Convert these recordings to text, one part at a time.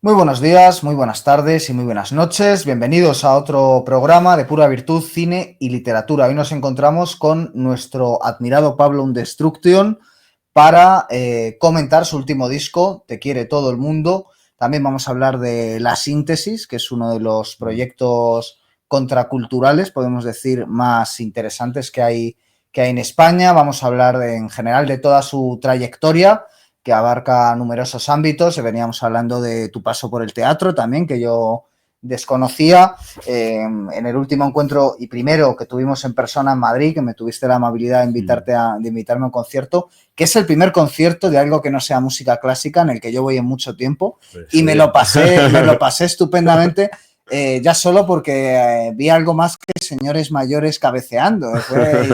Muy buenos días, muy buenas tardes y muy buenas noches. Bienvenidos a otro programa de Pura Virtud, Cine y Literatura. Hoy nos encontramos con nuestro admirado Pablo Undestruction para comentar su último disco, Te quiere todo el mundo. También vamos a hablar de La Síntesis, que es uno de los proyectos contraculturales, podemos decir, más interesantes que hay en España. Vamos a hablar en general de toda su trayectoria, que abarca numerosos ámbitos. Veníamos hablando de tu paso por el teatro también, que yo desconocía. En el último encuentro y primero que tuvimos en persona en Madrid, que me tuviste la amabilidad de invitarme a un concierto, que es el primer concierto de algo que no sea música clásica en el que yo voy en mucho tiempo, pues y me lo pasé estupendamente. Ya solo porque vi algo más que señores mayores cabeceando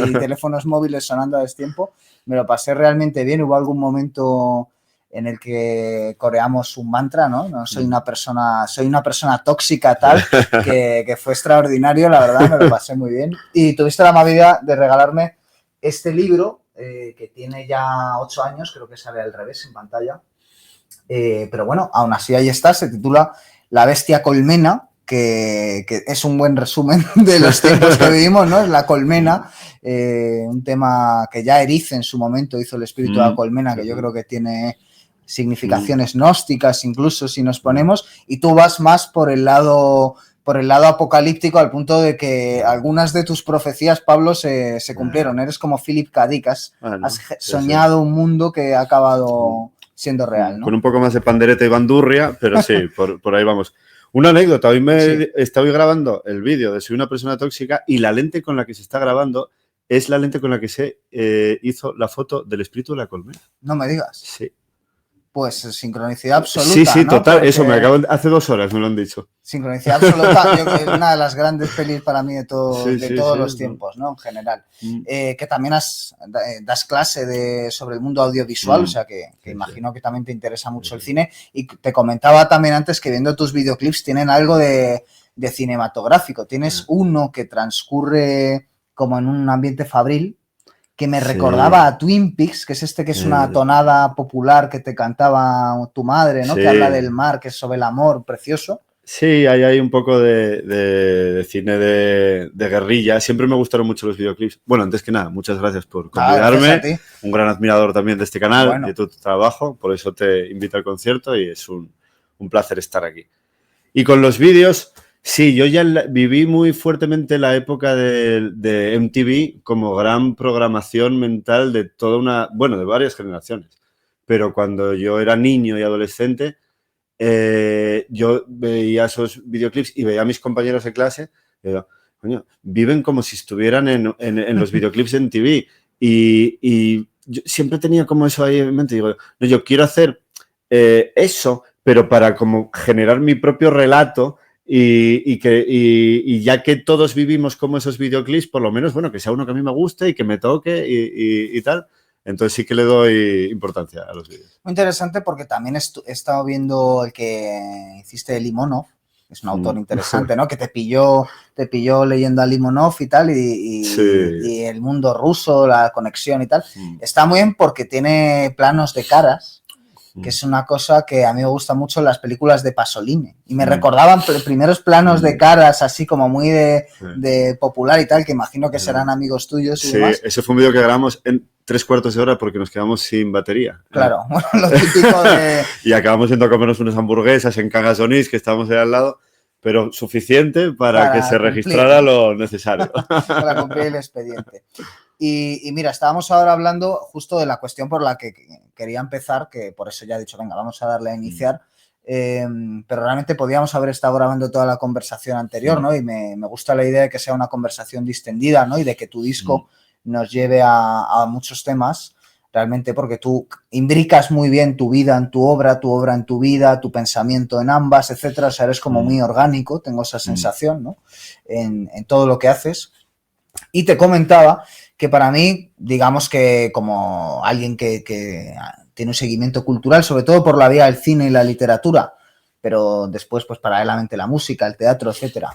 y teléfonos móviles sonando a destiempo. Me lo pasé realmente bien. Hubo algún momento en el que coreamos un mantra, ¿no? No soy una persona tóxica tal, que fue extraordinario, la verdad, me lo pasé muy bien. Y tuviste la amabilidad de regalarme este libro, que tiene ya 8 años, creo que sale al revés en pantalla. Pero bueno, aún así ahí está, se titula La bestia colmena, que es un buen resumen de los tiempos que vivimos, ¿no? Es la colmena, un tema que ya Erice en su momento hizo, El espíritu de la colmena, que yo creo que tiene significaciones gnósticas incluso si nos ponemos, y tú vas más por el lado apocalíptico, al punto de que algunas de tus profecías, Pablo, se cumplieron. Eres como Philip K. Dick, has soñado un mundo que ha acabado siendo real, ¿no? Con un poco más de pandereta y bandurria, pero sí, por ahí vamos. Una anécdota, hoy estoy grabando el vídeo de Soy una persona tóxica y la lente con la que se está grabando es la lente con la que se hizo la foto del espíritu de la colmena. No me digas. Sí. Pues sincronicidad absoluta. Sí, ¿no? total, porque eso me acabo hace 2 horas me lo han dicho. Sincronicidad absoluta, yo creo que es una de las grandes pelis para mí de todos los tiempos, ¿no? En general. Que también das clase sobre el mundo audiovisual, o sea que imagino que también te interesa mucho el cine. Y te comentaba también antes que viendo tus videoclips tienen algo de cinematográfico. Tienes uno que transcurre como en un ambiente fabril, que me recordaba a Twin Peaks, que es que es una tonada popular que te cantaba tu madre, ¿no? Que habla del mar, que es sobre el amor, precioso. Sí, hay un poco de cine de guerrilla. Siempre me gustaron mucho los videoclips. Bueno, antes que nada, muchas gracias por convidarme. Un gran admirador también de este canal, de tu trabajo. Por eso te invito al concierto y es un placer estar aquí. Y con los vídeos, sí, yo ya viví muy fuertemente la época de MTV como gran programación mental de de varias generaciones. Pero cuando yo era niño y adolescente, yo veía esos videoclips y veía a mis compañeros de clase y digo, coño, viven como si estuvieran en los videoclips de MTV. Y yo siempre tenía como eso ahí en mente. Digo, no, yo quiero hacer eso, pero para como generar mi propio relato y ya que todos vivimos como esos videoclips, por lo menos, bueno, que sea uno que a mí me guste y que me toque y tal. Entonces sí que le doy importancia a los vídeos. Muy interesante porque también he estado viendo el que hiciste de Limonov, es un autor interesante, ¿no? Que te pilló leyendo a Limonov y tal, y el mundo ruso, la conexión y tal. Está muy bien porque tiene planos de caras, que es una cosa que a mí me gusta mucho en las películas de Pasolini. Y me recordaban primeros planos de caras, así como muy de popular y tal, que imagino que serán amigos tuyos y demás. Sí, ese fue un vídeo que grabamos en 3/4 de hora porque nos quedamos sin batería. Claro, bueno, lo típico de... Y acabamos yendo a comernos unas hamburguesas en Cangas Onís, que estábamos ahí al lado, pero suficiente para que se registrara lo necesario. Para cumplir el expediente. Y mira, estábamos ahora hablando justo de la cuestión por la que quería empezar, que por eso ya he dicho, venga, vamos a darle a iniciar, pero realmente podíamos haber estado grabando toda la conversación anterior, ¿no? Y me gusta la idea de que sea una conversación distendida, ¿no? Y de que tu disco nos lleve a muchos temas, realmente porque tú imbricas muy bien tu vida en tu obra en tu vida, tu pensamiento en ambas, etcétera. O sea, eres como muy orgánico, tengo esa sensación, ¿no? En todo lo que haces. Y te comentaba que para mí, digamos que como alguien que tiene un seguimiento cultural, sobre todo por la vía del cine y la literatura, pero después, pues paralelamente la música, el teatro, etcétera,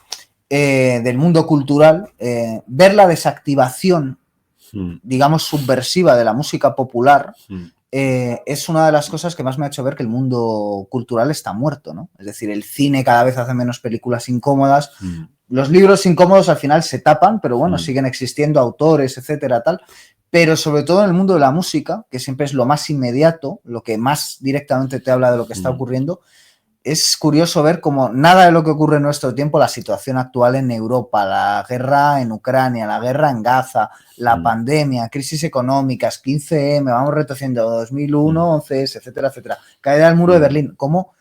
del mundo cultural, ver la desactivación, digamos, subversiva de la música popular, es una de las cosas que más me ha hecho ver que el mundo cultural está muerto, ¿no? Es decir, el cine cada vez hace menos películas incómodas. Los libros incómodos al final se tapan, pero bueno, siguen existiendo autores, etcétera, tal. Pero sobre todo en el mundo de la música, que siempre es lo más inmediato, lo que más directamente te habla de lo que está ocurriendo, es curioso ver cómo nada de lo que ocurre en nuestro tiempo, la situación actual en Europa, la guerra en Ucrania, la guerra en Gaza, la pandemia, crisis económicas, 15M, vamos retrocediendo 2001, 11S, etcétera, etcétera. Caída del muro de Berlín, cómo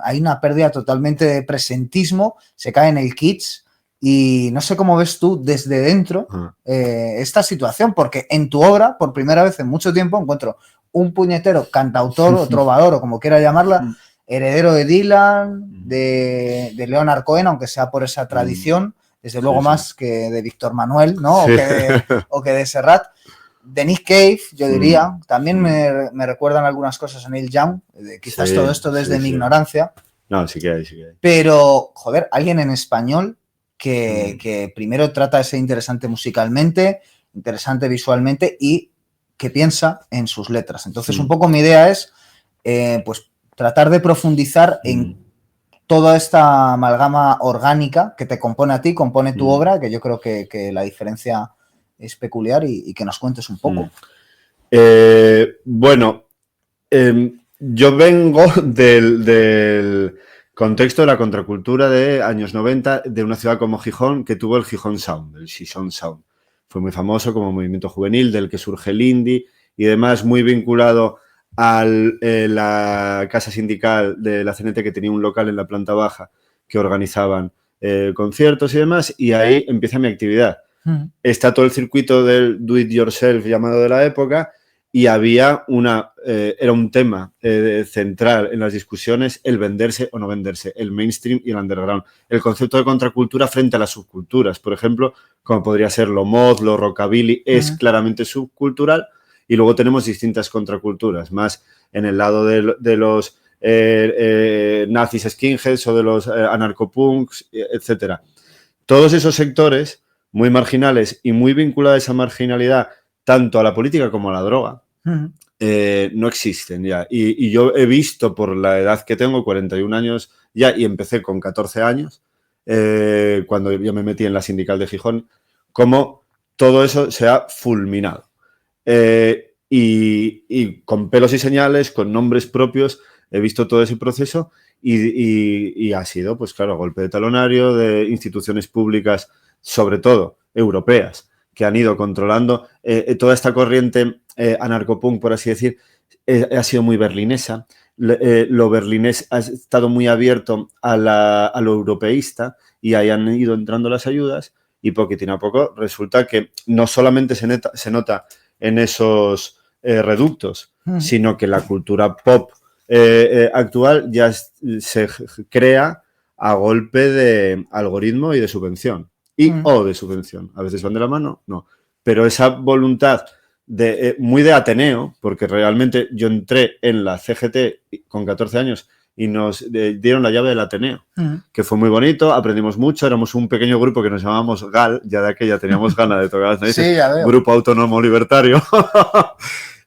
hay una pérdida totalmente de presentismo, se cae en el kitsch. Y no sé cómo ves tú desde dentro esta situación, porque en tu obra, por primera vez en mucho tiempo, encuentro un puñetero cantautor o trovador, o como quiera llamarla, heredero de Dylan, de Leonard Cohen, aunque sea por esa tradición, desde luego más que de Víctor Manuel, ¿no? O que de Serrat. De Nick Cave, yo diría, también me recuerdan algunas cosas a Neil Young, quizás todo esto desde mi ignorancia. No, sí que hay. Pero, joder, alguien en español que primero trata de ser interesante musicalmente, interesante visualmente y que piensa en sus letras. Entonces, un poco mi idea es, pues, tratar de profundizar en toda esta amalgama orgánica que te compone a ti, compone tu obra, que yo creo que la diferencia es peculiar y que nos cuentes un poco. Bueno, yo vengo del contexto de la contracultura de años 90 de una ciudad como Gijón, que tuvo el Gijón Sound, el Gijón Sound. Fue muy famoso como movimiento juvenil del que surge el indie y demás, muy vinculado a la casa sindical de la CNT, que tenía un local en la planta baja que organizaban conciertos y demás, y ahí empieza mi actividad. Está todo el circuito del do it yourself llamado de la época, y había era un tema central en las discusiones el venderse o no venderse, el mainstream y el underground. El concepto de contracultura frente a las subculturas, por ejemplo, como podría ser lo mod, lo rockabilly, es claramente subcultural, y luego tenemos distintas contraculturas, más en el lado de los nazis skinheads o de los anarcopunks, etcétera. Todos esos sectores muy marginales y muy vinculados a esa marginalidad, tanto a la política como a la droga, no existen ya. Y yo he visto, por la edad que tengo, 41 años ya, y empecé con 14 años, cuando yo me metí en la sindical de Gijón, cómo todo eso se ha fulminado. Y con pelos y señales, con nombres propios, he visto todo ese proceso y ha sido, pues claro, golpe de talonario de instituciones públicas, sobre todo europeas, que han ido controlando toda esta corriente anarcopunk, por así decir, ha sido muy berlinesa. Lo berlinés ha estado muy abierto a lo europeísta y ahí han ido entrando las ayudas y poquitín a poco resulta que no solamente se nota en esos reductos, sino que la cultura pop actual ya se crea a golpe de algoritmo y de subvención. O de subvención. A veces van de la mano, no. Pero esa voluntad muy de Ateneo, porque realmente yo entré en la CGT con 14 años y nos dieron la llave del Ateneo, que fue muy bonito, aprendimos mucho, éramos un pequeño grupo que nos llamábamos GAL, ya de aquella teníamos ganas de tocar las narices, sí, Grupo Autónomo Libertario,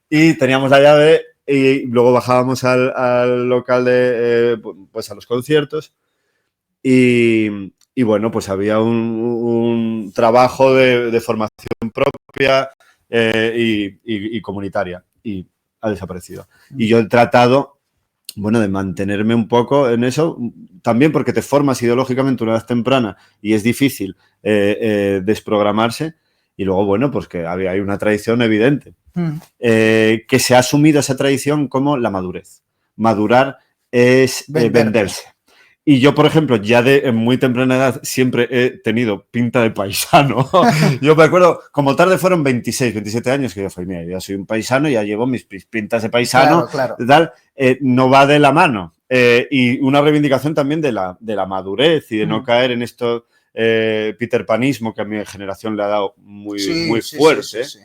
y teníamos la llave y luego bajábamos al local pues a los conciertos y bueno, pues había un trabajo de formación propia y comunitaria y ha desaparecido. Y yo he tratado, bueno, de mantenerme un poco en eso, también porque te formas ideológicamente a una edad temprana y es difícil desprogramarse. Y luego, bueno, pues que hay una tradición evidente, que se ha asumido esa tradición como la madurez. Madurar es venderse. Y yo, por ejemplo, ya en muy temprana edad siempre he tenido pinta de paisano. Yo me acuerdo, como tarde fueron 26, 27 años, que yo fui, mira, ya soy un paisano, ya llevo mis pintas de paisano, claro. Tal, no va de la mano. Y una reivindicación también de la madurez y de no caer en esto peterpanismo que a mi generación le ha dado muy fuerte. Sí.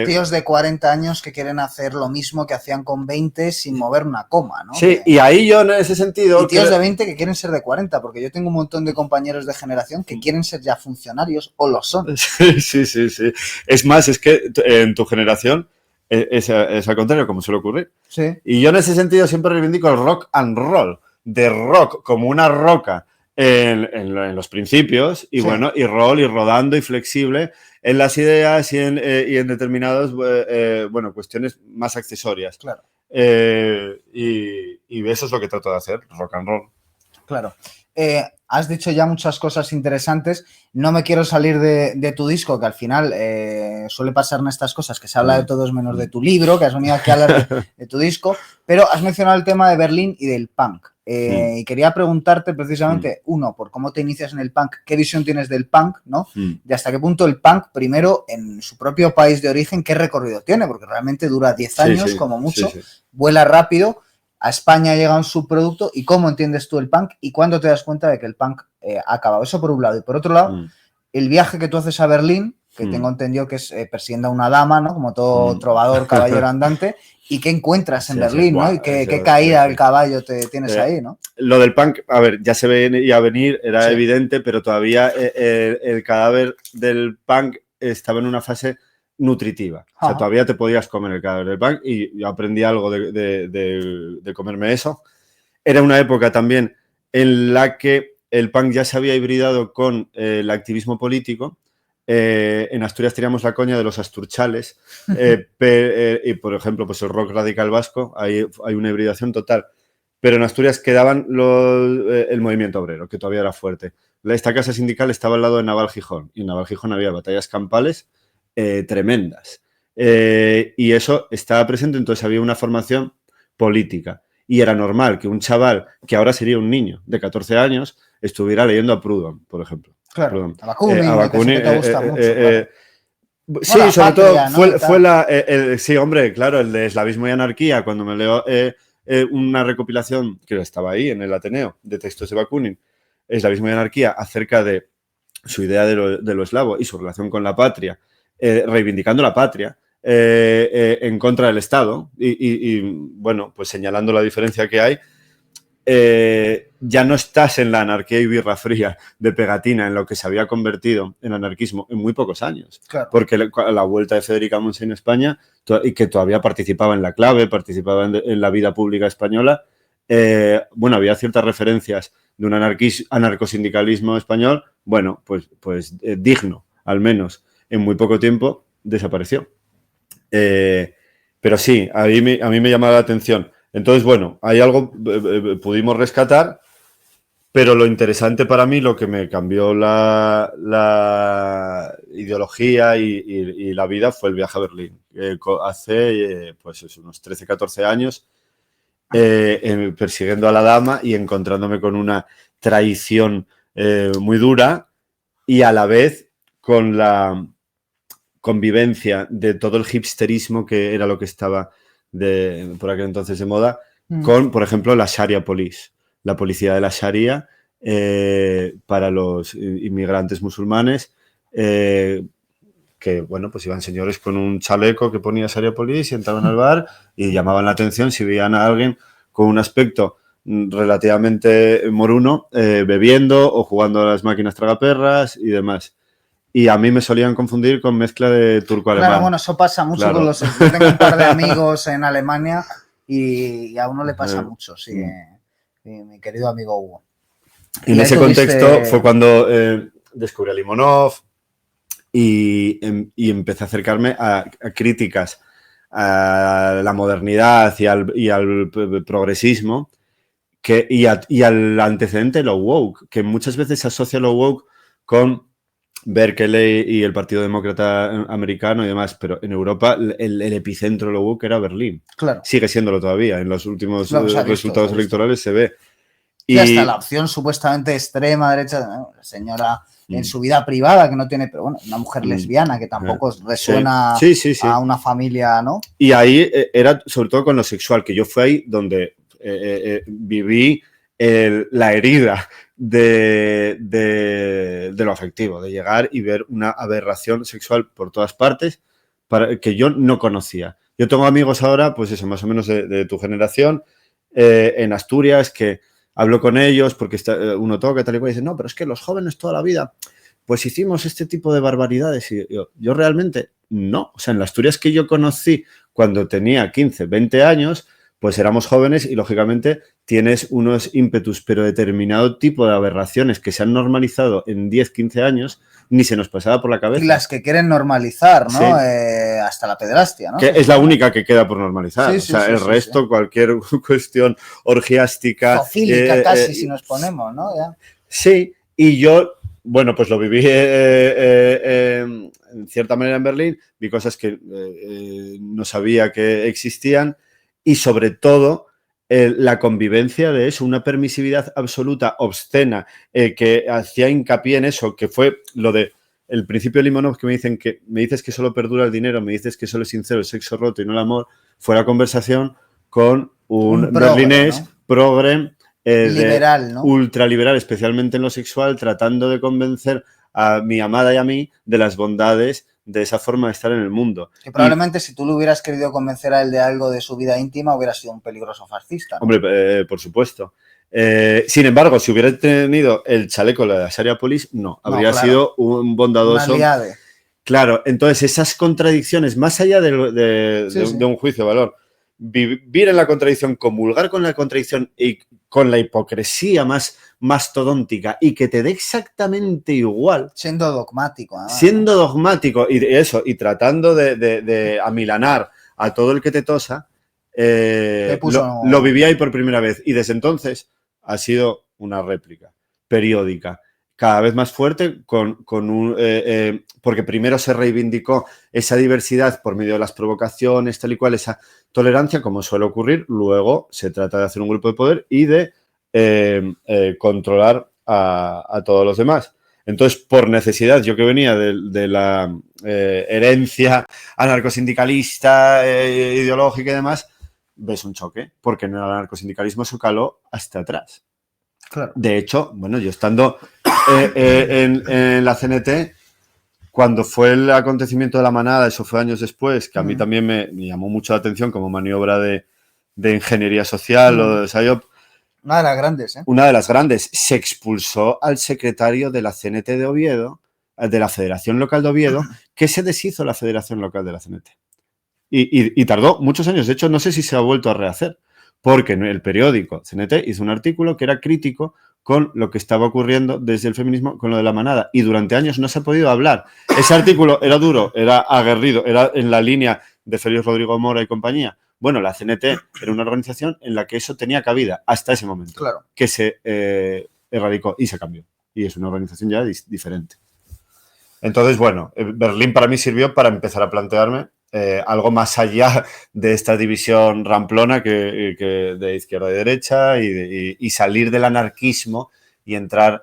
Tíos de 40 años que quieren hacer lo mismo que hacían con 20 sin mover una coma, ¿no? Sí, y ahí yo en ese sentido... Y tíos de 20 que quieren ser de 40, porque yo tengo un montón de compañeros de generación que quieren ser ya funcionarios o lo son. Sí. Es más, es que en tu generación es al contrario, como suele ocurrir. Sí. Y yo en ese sentido siempre reivindico el rock and roll, de rock como una roca en los principios y bueno, y roll y rodando y flexible en las ideas y en determinadas cuestiones más accesorias. Claro. Y eso es lo que trato de hacer, rock and roll. Claro. Has dicho ya muchas cosas interesantes. No me quiero salir de tu disco, que al final suele pasar en estas cosas, que se habla de todos menos de tu libro, que has venido aquí a hablar de tu disco, pero has mencionado el tema de Berlín y del punk. Y quería preguntarte precisamente, uno, por cómo te inicias en el punk, qué visión tienes del punk, ¿no? Y hasta qué punto el punk, primero, en su propio país de origen, qué recorrido tiene, porque realmente dura 10 años, como mucho, vuela rápido. A España llega un subproducto y cómo entiendes tú el punk y cuándo te das cuenta de que el punk ha acabado. Eso por un lado. Y por otro lado, el viaje que tú haces a Berlín, que tengo entendido que es persiguiendo a una dama, ¿no? Como todo trovador, caballero andante, y qué encuentras en Berlín, ¿no? Y qué caída del caballo te tienes ahí, ¿no? Lo del punk, a ver, ya se veía venir, era evidente, pero todavía el cadáver del punk estaba en una fase nutritiva. O sea, todavía te podías comer el cadáver del punk y yo aprendí algo de comerme eso. Era una época también en la que el punk ya se había hibridado con el activismo político. En Asturias teníamos la coña de los asturchales y, por ejemplo, pues el rock radical vasco, hay una hibridación total. Pero en Asturias quedaban el movimiento obrero, que todavía era fuerte. Esta casa sindical estaba al lado de Naval Gijón y en Naval Gijón había batallas campales tremendas. Y eso estaba presente, entonces había una formación política. Y era normal que un chaval, que ahora sería un niño de 14 años, estuviera leyendo a Proudhon, por ejemplo. Claro, a Bakunin, que te gusta mucho. Claro. Sí, bueno, sobre todo ¿no? Sí, hombre, claro, el de Eslavismo y Anarquía, cuando me leo una recopilación, que estaba ahí en el Ateneo, de textos de Bakunin, Eslavismo y Anarquía, acerca de su idea de lo eslavo y su relación con la patria, reivindicando la patria en contra del Estado y, bueno, pues señalando la diferencia que hay, ya no estás en la anarquía y birra fría de pegatina en lo que se había convertido en anarquismo en muy pocos años. Claro. Porque la vuelta de Federica Montseny en España, y que todavía participaba en la clave, participaba en la vida pública española, bueno, había ciertas referencias de un anarcosindicalismo español, bueno, pues digno, al menos en muy poco tiempo, desapareció. Pero sí, a mí me llamaba la atención. Entonces, bueno, hay algo pudimos rescatar, pero lo interesante para mí, lo que me cambió la ideología y la vida fue el viaje a Berlín. Hace pues unos 13, 14 años, persiguiendo a la dama y encontrándome con una traición muy dura y a la vez con la convivencia de todo el hipsterismo que era lo que estaba por aquel entonces de moda, con, por ejemplo, la Sharia Police, la policía de la Sharia para los inmigrantes musulmanes, que, bueno, pues iban señores con un chaleco que ponía Sharia Police y entraban al bar y llamaban la atención si veían a alguien con un aspecto relativamente moruno, bebiendo o jugando a las máquinas tragaperras y demás. Y a mí me solían confundir con mezcla de turco-alemán. Claro, bueno, eso pasa mucho con los... Yo tengo un par de amigos en Alemania y a uno le pasa mucho, sí. Mi querido amigo Hugo. Y en ese contexto fue cuando descubrí a Limonov y empecé a acercarme a críticas a la modernidad y al progresismo y al antecedente lo woke, que muchas veces se asocia lo woke con Berkeley y el Partido Demócrata Americano y demás, pero en Europa el epicentro de lo woke era Berlín. Claro. Sigue siéndolo todavía. En los últimos resultados electorales se ve. Y hasta la opción supuestamente extrema derecha, ¿no? La señora en su vida privada que no tiene, pero bueno, una mujer lesbiana que tampoco resuena a una familia, ¿no? Y ahí era sobre todo con lo sexual, que yo fui ahí donde viví la herida de lo afectivo, de llegar y ver una aberración sexual por todas partes que yo no conocía. Yo tengo amigos ahora, pues eso, más o menos de tu generación, en Asturias, que hablo con ellos porque uno toca tal y cual y dice, no, pero es que los jóvenes toda la vida pues hicimos este tipo de barbaridades. Y yo realmente no. O sea, en las Asturias que yo conocí cuando tenía 15, 20 años, pues éramos jóvenes y, lógicamente, tienes unos ímpetus, pero determinado tipo de aberraciones que se han normalizado en 10, 15 años, ni se nos pasaba por la cabeza. Y las que quieren normalizar, ¿no? Sí. Hasta la pederastia, ¿no? Que es la única que queda por normalizar. Sí, sí, o sea, el resto, cualquier cuestión orgiástica... Zoofílica casi, si nos ponemos, ¿no? Ya. Sí, y yo... Bueno, pues lo viví en cierta manera en Berlín, vi cosas que no sabía que existían y, sobre todo, la convivencia de eso, una permisividad absoluta, obscena, que hacía hincapié en eso, que fue lo de el principio de Limonov, que me dices que solo perdura el dinero, me dices que solo es sincero el sexo roto y no el amor, fue la conversación con un berlinés, ¿no? Progre, liberal, ¿no? Ultraliberal, especialmente en lo sexual, tratando de convencer a mi amada y a mí de las bondades de esa forma de estar en el mundo. Que probablemente si tú le hubieras querido convencer a él de algo de su vida íntima, hubiera sido un peligroso fascista, ¿no? Hombre, por supuesto. Sin embargo, si hubiera tenido el chaleco de la Sharia Police, no, habría sido un bondadoso. Un aliado. Claro, entonces esas contradicciones, más allá de un juicio de valor, vivir en la contradicción, comulgar con la contradicción y con la hipocresía más mastodóntica y que te dé exactamente igual. Siendo dogmático. Siendo dogmático y tratando de amilanar a todo el que te tosa, lo viví ahí por primera vez y desde entonces ha sido una réplica periódica, cada vez más fuerte, porque primero se reivindicó esa diversidad por medio de las provocaciones, tal y cual, esa tolerancia, como suele ocurrir. Luego se trata de hacer un grupo de poder y de controlar a todos los demás. Entonces, por necesidad, yo que venía de la herencia anarcosindicalista, ideológica y demás, ves un choque, porque en el anarcosindicalismo eso caló hasta atrás. Claro. De hecho, bueno, yo estando en la CNT, cuando fue el acontecimiento de la manada, eso fue años después, que a mí también me llamó mucho la atención como maniobra de ingeniería social o de PSYOP. Una de las grandes, ¿eh? Una de las grandes. Se expulsó al secretario de la CNT de Oviedo, de la Federación Local de Oviedo, que se deshizo la Federación Local de la CNT. Y tardó muchos años. De hecho, no sé si se ha vuelto a rehacer, porque el periódico CNT hizo un artículo que era crítico con lo que estaba ocurriendo desde el feminismo con lo de la manada. Y durante años no se ha podido hablar. Ese artículo era duro, era aguerrido, era en la línea de Félix Rodrigo Mora y compañía. Bueno, la CNT era una organización en la que eso tenía cabida hasta ese momento. Claro. Que se erradicó y se cambió. Y es una organización ya diferente. Entonces, bueno, Berlín para mí sirvió para empezar a plantearme algo más allá de esta división ramplona que de izquierda y derecha y salir del anarquismo y entrar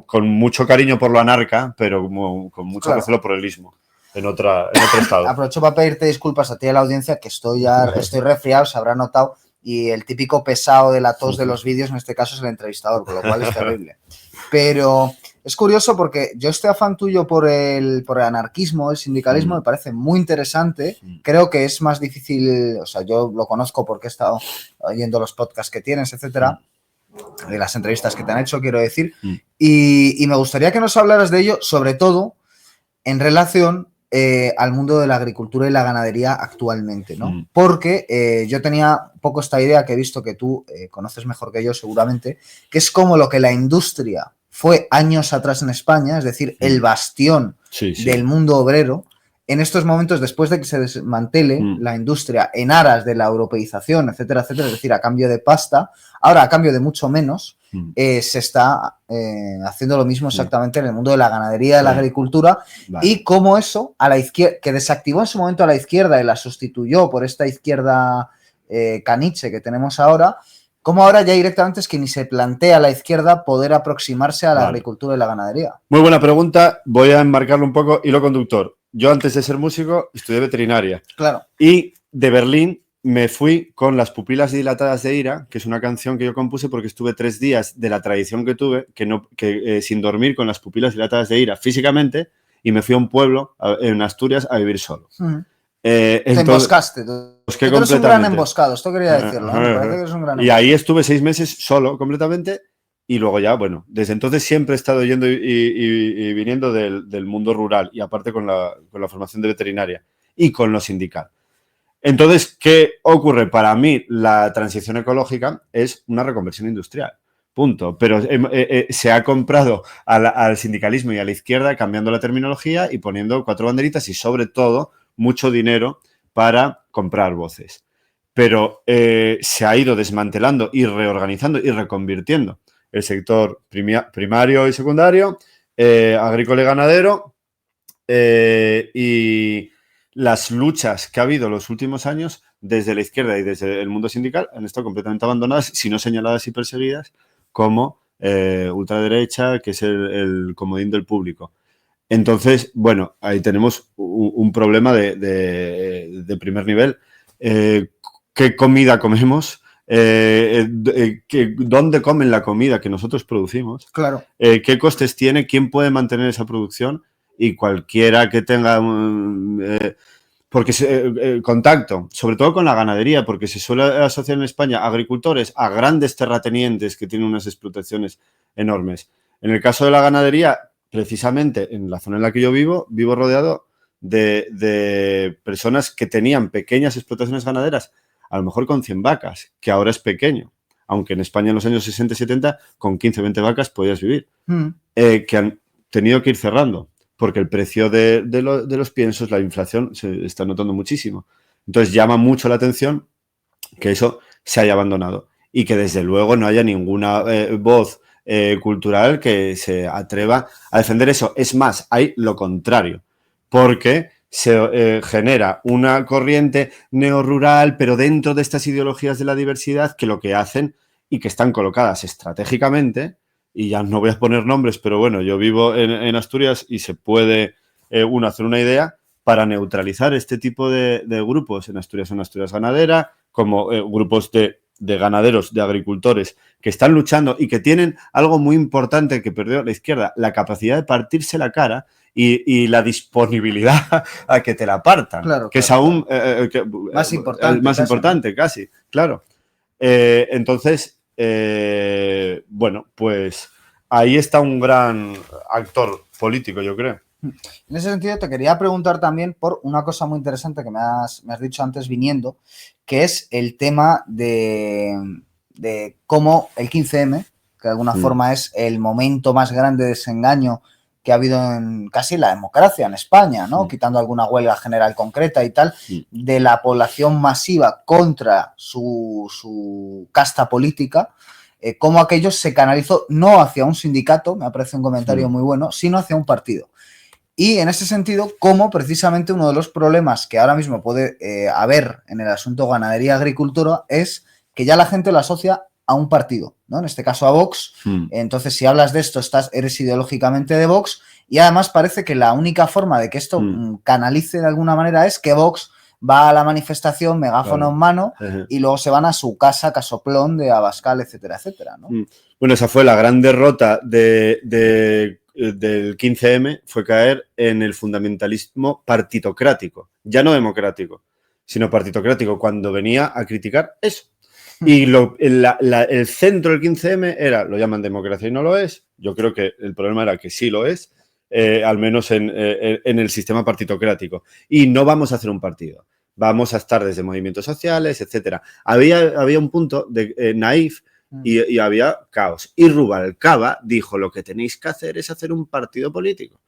con mucho cariño por lo anarca, pero con mucho recelo por el ismo. En otro estado. Aprovecho para pedirte disculpas a ti y a la audiencia, que estoy resfriado, se habrá notado, y el típico pesado de la tos de los vídeos en este caso es el entrevistador, con lo cual es terrible. Pero es curioso porque yo estoy afán tuyo por el anarquismo, el sindicalismo, me parece muy interesante. Creo que es más difícil, o sea, yo lo conozco porque he estado oyendo los podcasts que tienes, etcétera, de las entrevistas que te han hecho, quiero decir, y me gustaría que nos hablaras de ello, sobre todo en relación al mundo de la agricultura y la ganadería actualmente, ¿no? Porque yo tenía un poco esta idea que he visto que tú conoces mejor que yo seguramente, que es como lo que la industria fue años atrás en España, es decir, el bastión del mundo obrero. En estos momentos, después de que se desmantele la industria en aras de la europeización, etcétera, etcétera, es decir, a cambio de pasta, ahora a cambio de mucho menos, se está haciendo lo mismo exactamente en el mundo de la ganadería, de la agricultura, y cómo eso, a la izquierda, que desactivó en su momento a la izquierda y la sustituyó por esta izquierda caniche que tenemos ahora, cómo ahora ya directamente es que ni se plantea a la izquierda poder aproximarse a la agricultura y la ganadería. Muy buena pregunta, voy a enmarcarlo un poco. Hilo conductor. Yo antes de ser músico estudié veterinaria. Claro. Y de Berlín me fui con Las pupilas dilatadas de ira, que es una canción que yo compuse porque estuve 3 días de la tradición que tuve, sin dormir con las pupilas dilatadas de ira físicamente, y me fui a un pueblo en Asturias a vivir solo. Te emboscaste. Tú eres un gran emboscado, esto quería decirlo. Me parece que eres un gran emboscado. Y ahí estuve 6 meses solo completamente y luego ya, bueno, desde entonces siempre he estado yendo y viniendo del mundo rural y aparte con la formación de veterinaria y con lo sindical. Entonces, ¿qué ocurre? Para mí, la transición ecológica es una reconversión industrial. Punto. Pero se ha comprado al sindicalismo y a la izquierda cambiando la terminología y poniendo 4 banderitas y, sobre todo, mucho dinero para comprar voces. Pero se ha ido desmantelando y reorganizando y reconvirtiendo el sector primario y secundario, agrícola y ganadero, y las luchas que ha habido los últimos años desde la izquierda y desde el mundo sindical han estado completamente abandonadas, si no señaladas y perseguidas, como ultraderecha, que es el comodín del público. Entonces, bueno, ahí tenemos un problema de primer nivel. ¿Qué comida comemos? ¿Dónde comen la comida que nosotros producimos? Claro. ¿Qué costes tiene? ¿Quién puede mantener esa producción? Y cualquiera que tenga contacto, sobre todo con la ganadería, porque se suele asociar en España agricultores a grandes terratenientes que tienen unas explotaciones enormes. En el caso de la ganadería, precisamente en la zona en la que yo vivo rodeado de personas que tenían pequeñas explotaciones ganaderas, a lo mejor con 100 vacas, que ahora es pequeño, aunque en España en los años 60 y 70 con 15 o 20 vacas podías vivir, que han tenido que ir cerrando, porque el precio de los piensos, la inflación, se está notando muchísimo. Entonces llama mucho la atención que eso se haya abandonado y que desde luego no haya ninguna voz cultural que se atreva a defender eso. Es más, hay lo contrario, porque se genera una corriente neorrural, pero dentro de estas ideologías de la diversidad que lo que hacen y que están colocadas estratégicamente, y ya no voy a poner nombres, pero bueno, yo vivo en Asturias y se puede uno hacer una idea para neutralizar este tipo de grupos. En Asturias son Asturias Ganadera, como grupos de ganaderos, de agricultores que están luchando y que tienen algo muy importante que perdió la izquierda, la capacidad de partirse la cara y la disponibilidad a que te la partan, claro, que es aún más importante casi, claro. Entonces, bueno, pues ahí está un gran actor político, yo creo. En ese sentido, te quería preguntar también por una cosa muy interesante que me has dicho antes viniendo, que es el tema de cómo el 15M, que de alguna forma es el momento más grande de desengaño que ha habido en casi la democracia en España, ¿no? Quitando alguna huelga general concreta y tal, de la población masiva contra su casta política, cómo aquello se canalizó no hacia un sindicato, me parece un comentario muy bueno, sino hacia un partido. Y en ese sentido, cómo precisamente uno de los problemas que ahora mismo puede haber en el asunto ganadería-agricultura es que ya la gente lo asocia a un partido, ¿no? En este caso a Vox. Entonces, si hablas de esto, eres ideológicamente de Vox, y además parece que la única forma de que esto canalice de alguna manera es que Vox va a la manifestación, megáfono en mano, y luego se van a su casa, casoplón de Abascal, etcétera, etcétera, ¿no? Bueno, esa fue la gran derrota del 15M, fue caer en el fundamentalismo partitocrático, ya no democrático, sino partitocrático, cuando venía a criticar eso. Y el centro del 15M era, lo llaman democracia y no lo es. Yo creo que el problema era que sí lo es, al menos en el sistema partitocrático. Y no vamos a hacer un partido. Vamos a estar desde movimientos sociales, etcétera. Había un punto de naif y había caos. Y Rubalcaba dijo, lo que tenéis que hacer es hacer un partido político.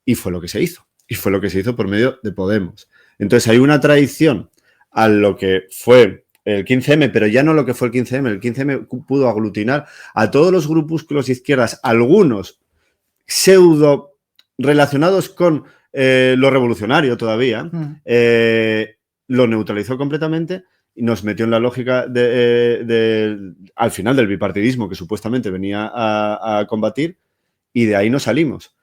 Y fue lo que se hizo. Y fue lo que se hizo por medio de Podemos. Entonces hay una traición a lo que fue el 15M, pero ya no lo que fue el 15M. El 15M pudo aglutinar a todos los grupúsculos izquierdas, algunos pseudo relacionados con lo revolucionario todavía, lo neutralizó completamente y nos metió en la lógica al final del bipartidismo que supuestamente venía a combatir, y de ahí no salimos.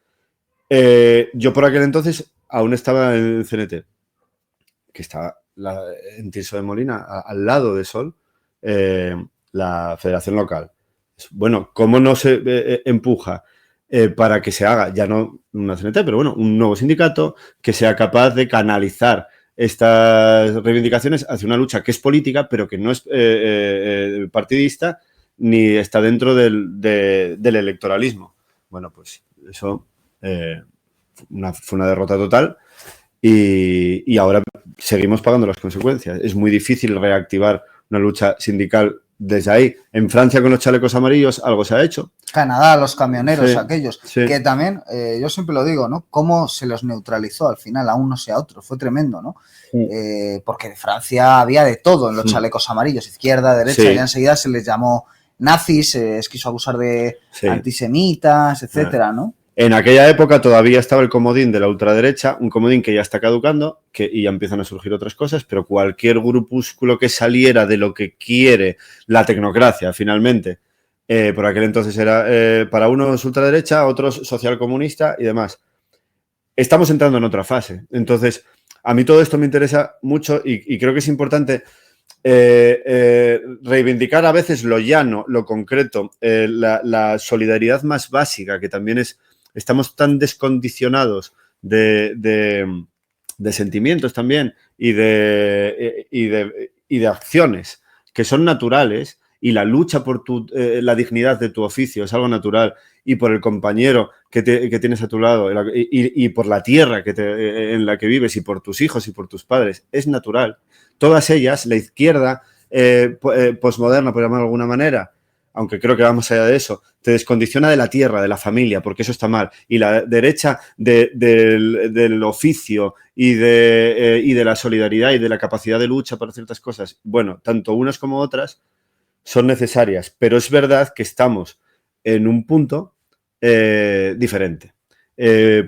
Yo por aquel entonces aún estaba en el CNT, que estaba en Tirso de Molina, al lado de Sol, la federación local. Bueno, ¿cómo no se empuja para que se haga, ya no una CNT, pero bueno, un nuevo sindicato que sea capaz de canalizar estas reivindicaciones hacia una lucha que es política, pero que no es partidista, ni está dentro del electoralismo. Bueno, pues eso fue una derrota total y ahora seguimos pagando las consecuencias. Es muy difícil reactivar una lucha sindical desde ahí. En Francia, con los chalecos amarillos, algo se ha hecho. Canadá, los camioneros, Sí, aquellos, sí. que también, yo siempre lo digo, ¿no? Cómo se los neutralizó al final a unos y a otros, fue tremendo, ¿no? Sí. Porque en Francia había de todo en los chalecos amarillos, izquierda, derecha, Sí. y enseguida se les llamó nazis, quiso abusar de antisemitas, etcétera, ¿no? En aquella época todavía estaba el comodín de la ultraderecha, un comodín que ya está caducando y ya empiezan a surgir otras cosas, pero cualquier grupúsculo que saliera de lo que quiere la tecnocracia, finalmente, por aquel entonces era para unos ultraderecha, otros socialcomunista y demás. Estamos entrando en otra fase. Entonces, a mí todo esto me interesa mucho y creo que es importante reivindicar a veces lo llano, lo concreto, la solidaridad más básica, que también es... Estamos tan descondicionados de sentimientos también y de acciones que son naturales, y la lucha por la dignidad de tu oficio es algo natural, y por el compañero que tienes a tu lado y por la tierra en la que vives y por tus hijos y por tus padres es natural. Todas ellas, la izquierda posmoderna, por llamarlo de alguna manera, aunque creo que va más allá de eso, te descondiciona de la tierra, de la familia, porque eso está mal. Y la derecha del oficio y de la solidaridad y de la capacidad de lucha para ciertas cosas, bueno, tanto unas como otras son necesarias, pero es verdad que estamos en un punto diferente.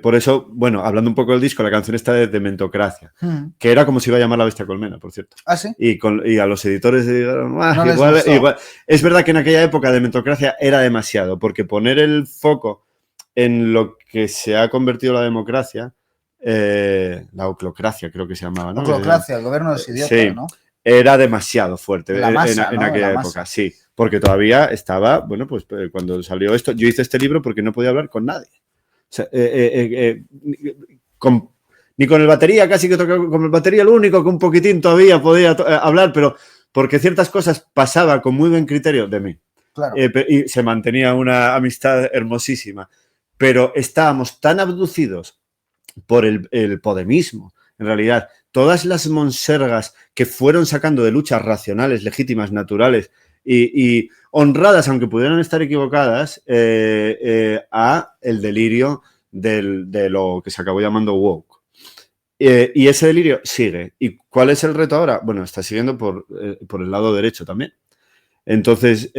Por eso, bueno, hablando un poco del disco, la canción está de Dementocracia, que era como se iba a llamar La Bestia Colmena, por cierto. ¿Ah, sí? Y a los editores dijeron, No igual. Es verdad que en aquella época Dementocracia era demasiado, porque poner el foco en lo que se ha convertido la democracia, la oclocracia creo que se llamaba, ¿no? Oclocracia, el gobierno de los idiotas, sí, ¿no? Era demasiado fuerte La masa, en ¿no? aquella época, sí. Porque todavía estaba, bueno, pues cuando salió esto, yo hice este libro porque no podía hablar con nadie. O sea, ni con el batería, casi que tocaba con el batería, lo único que un poquitín todavía podía hablar, pero porque ciertas cosas pasaba con muy buen criterio de mí. Claro. Y se mantenía una amistad hermosísima. Pero estábamos tan abducidos por el podemismo, en realidad. Todas las monsergas que fueron sacando de luchas racionales, legítimas, naturales y honradas, aunque pudieran estar equivocadas, a el delirio de lo que se acabó llamando woke. Y ese delirio sigue. ¿Y cuál es el reto ahora? Bueno, está siguiendo por el lado derecho también. Entonces,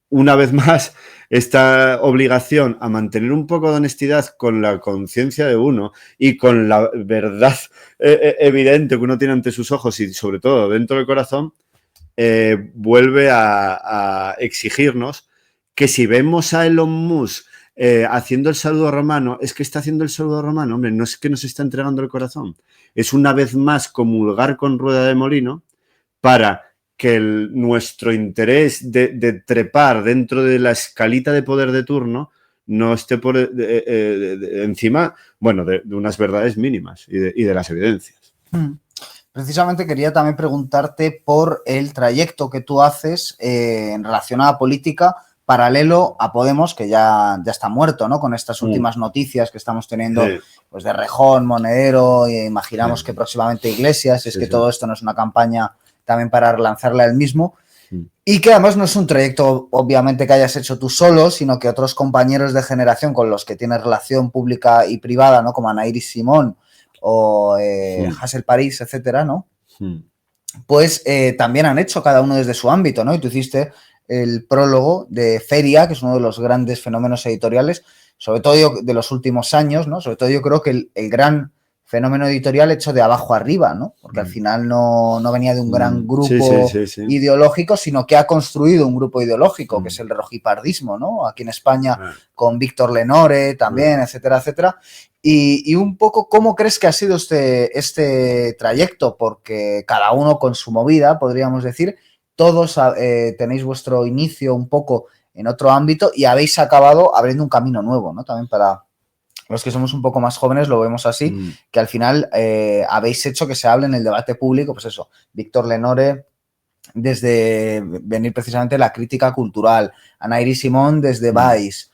una vez más, esta obligación a mantener un poco de honestidad con la conciencia de uno y con la verdad evidente que uno tiene ante sus ojos y sobre todo dentro del corazón, vuelve a exigirnos que si vemos a Elon Musk haciendo el saludo romano, es que está haciendo el saludo romano, hombre, no es que nos está entregando el corazón, es una vez más comulgar con rueda de molino para que nuestro interés de trepar dentro de la escalita de poder de turno no esté por encima, bueno, de unas verdades mínimas y de las evidencias. Precisamente quería también preguntarte por el trayecto que tú haces en relación a la política paralelo a Podemos, que ya está muerto, ¿no? Con estas últimas noticias que estamos teniendo, pues de Rejón, Monedero, e imaginamos que próximamente Iglesias, es que todo esto no es una campaña también para relanzarle al mismo, y que además no es un trayecto obviamente que hayas hecho tú solo, sino que otros compañeros de generación con los que tienes relación pública y privada, ¿no? Como Anairis Simón o Hassel París, etcétera, ¿no? Pues también han hecho cada uno desde su ámbito, ¿no? Y tú hiciste el prólogo de Feria, que es uno de los grandes fenómenos editoriales, sobre todo de los últimos años, ¿no? Sobre todo yo creo que el gran fenómeno editorial hecho de abajo arriba, ¿no? Porque al final no venía de un gran grupo ideológico, sino que ha construido un grupo ideológico, que es el rojipardismo, ¿no? Aquí en España con Víctor Lenore también, etcétera, etcétera. Y un poco, ¿cómo crees que ha sido este trayecto? Porque cada uno con su movida, podríamos decir, todos tenéis vuestro inicio un poco en otro ámbito y habéis acabado abriendo un camino nuevo, ¿no? También para los que somos un poco más jóvenes lo vemos así, que al final habéis hecho que se hable en el debate público, pues eso, Víctor Lenore, desde venir precisamente la crítica cultural, Anaïri Simón desde Vice,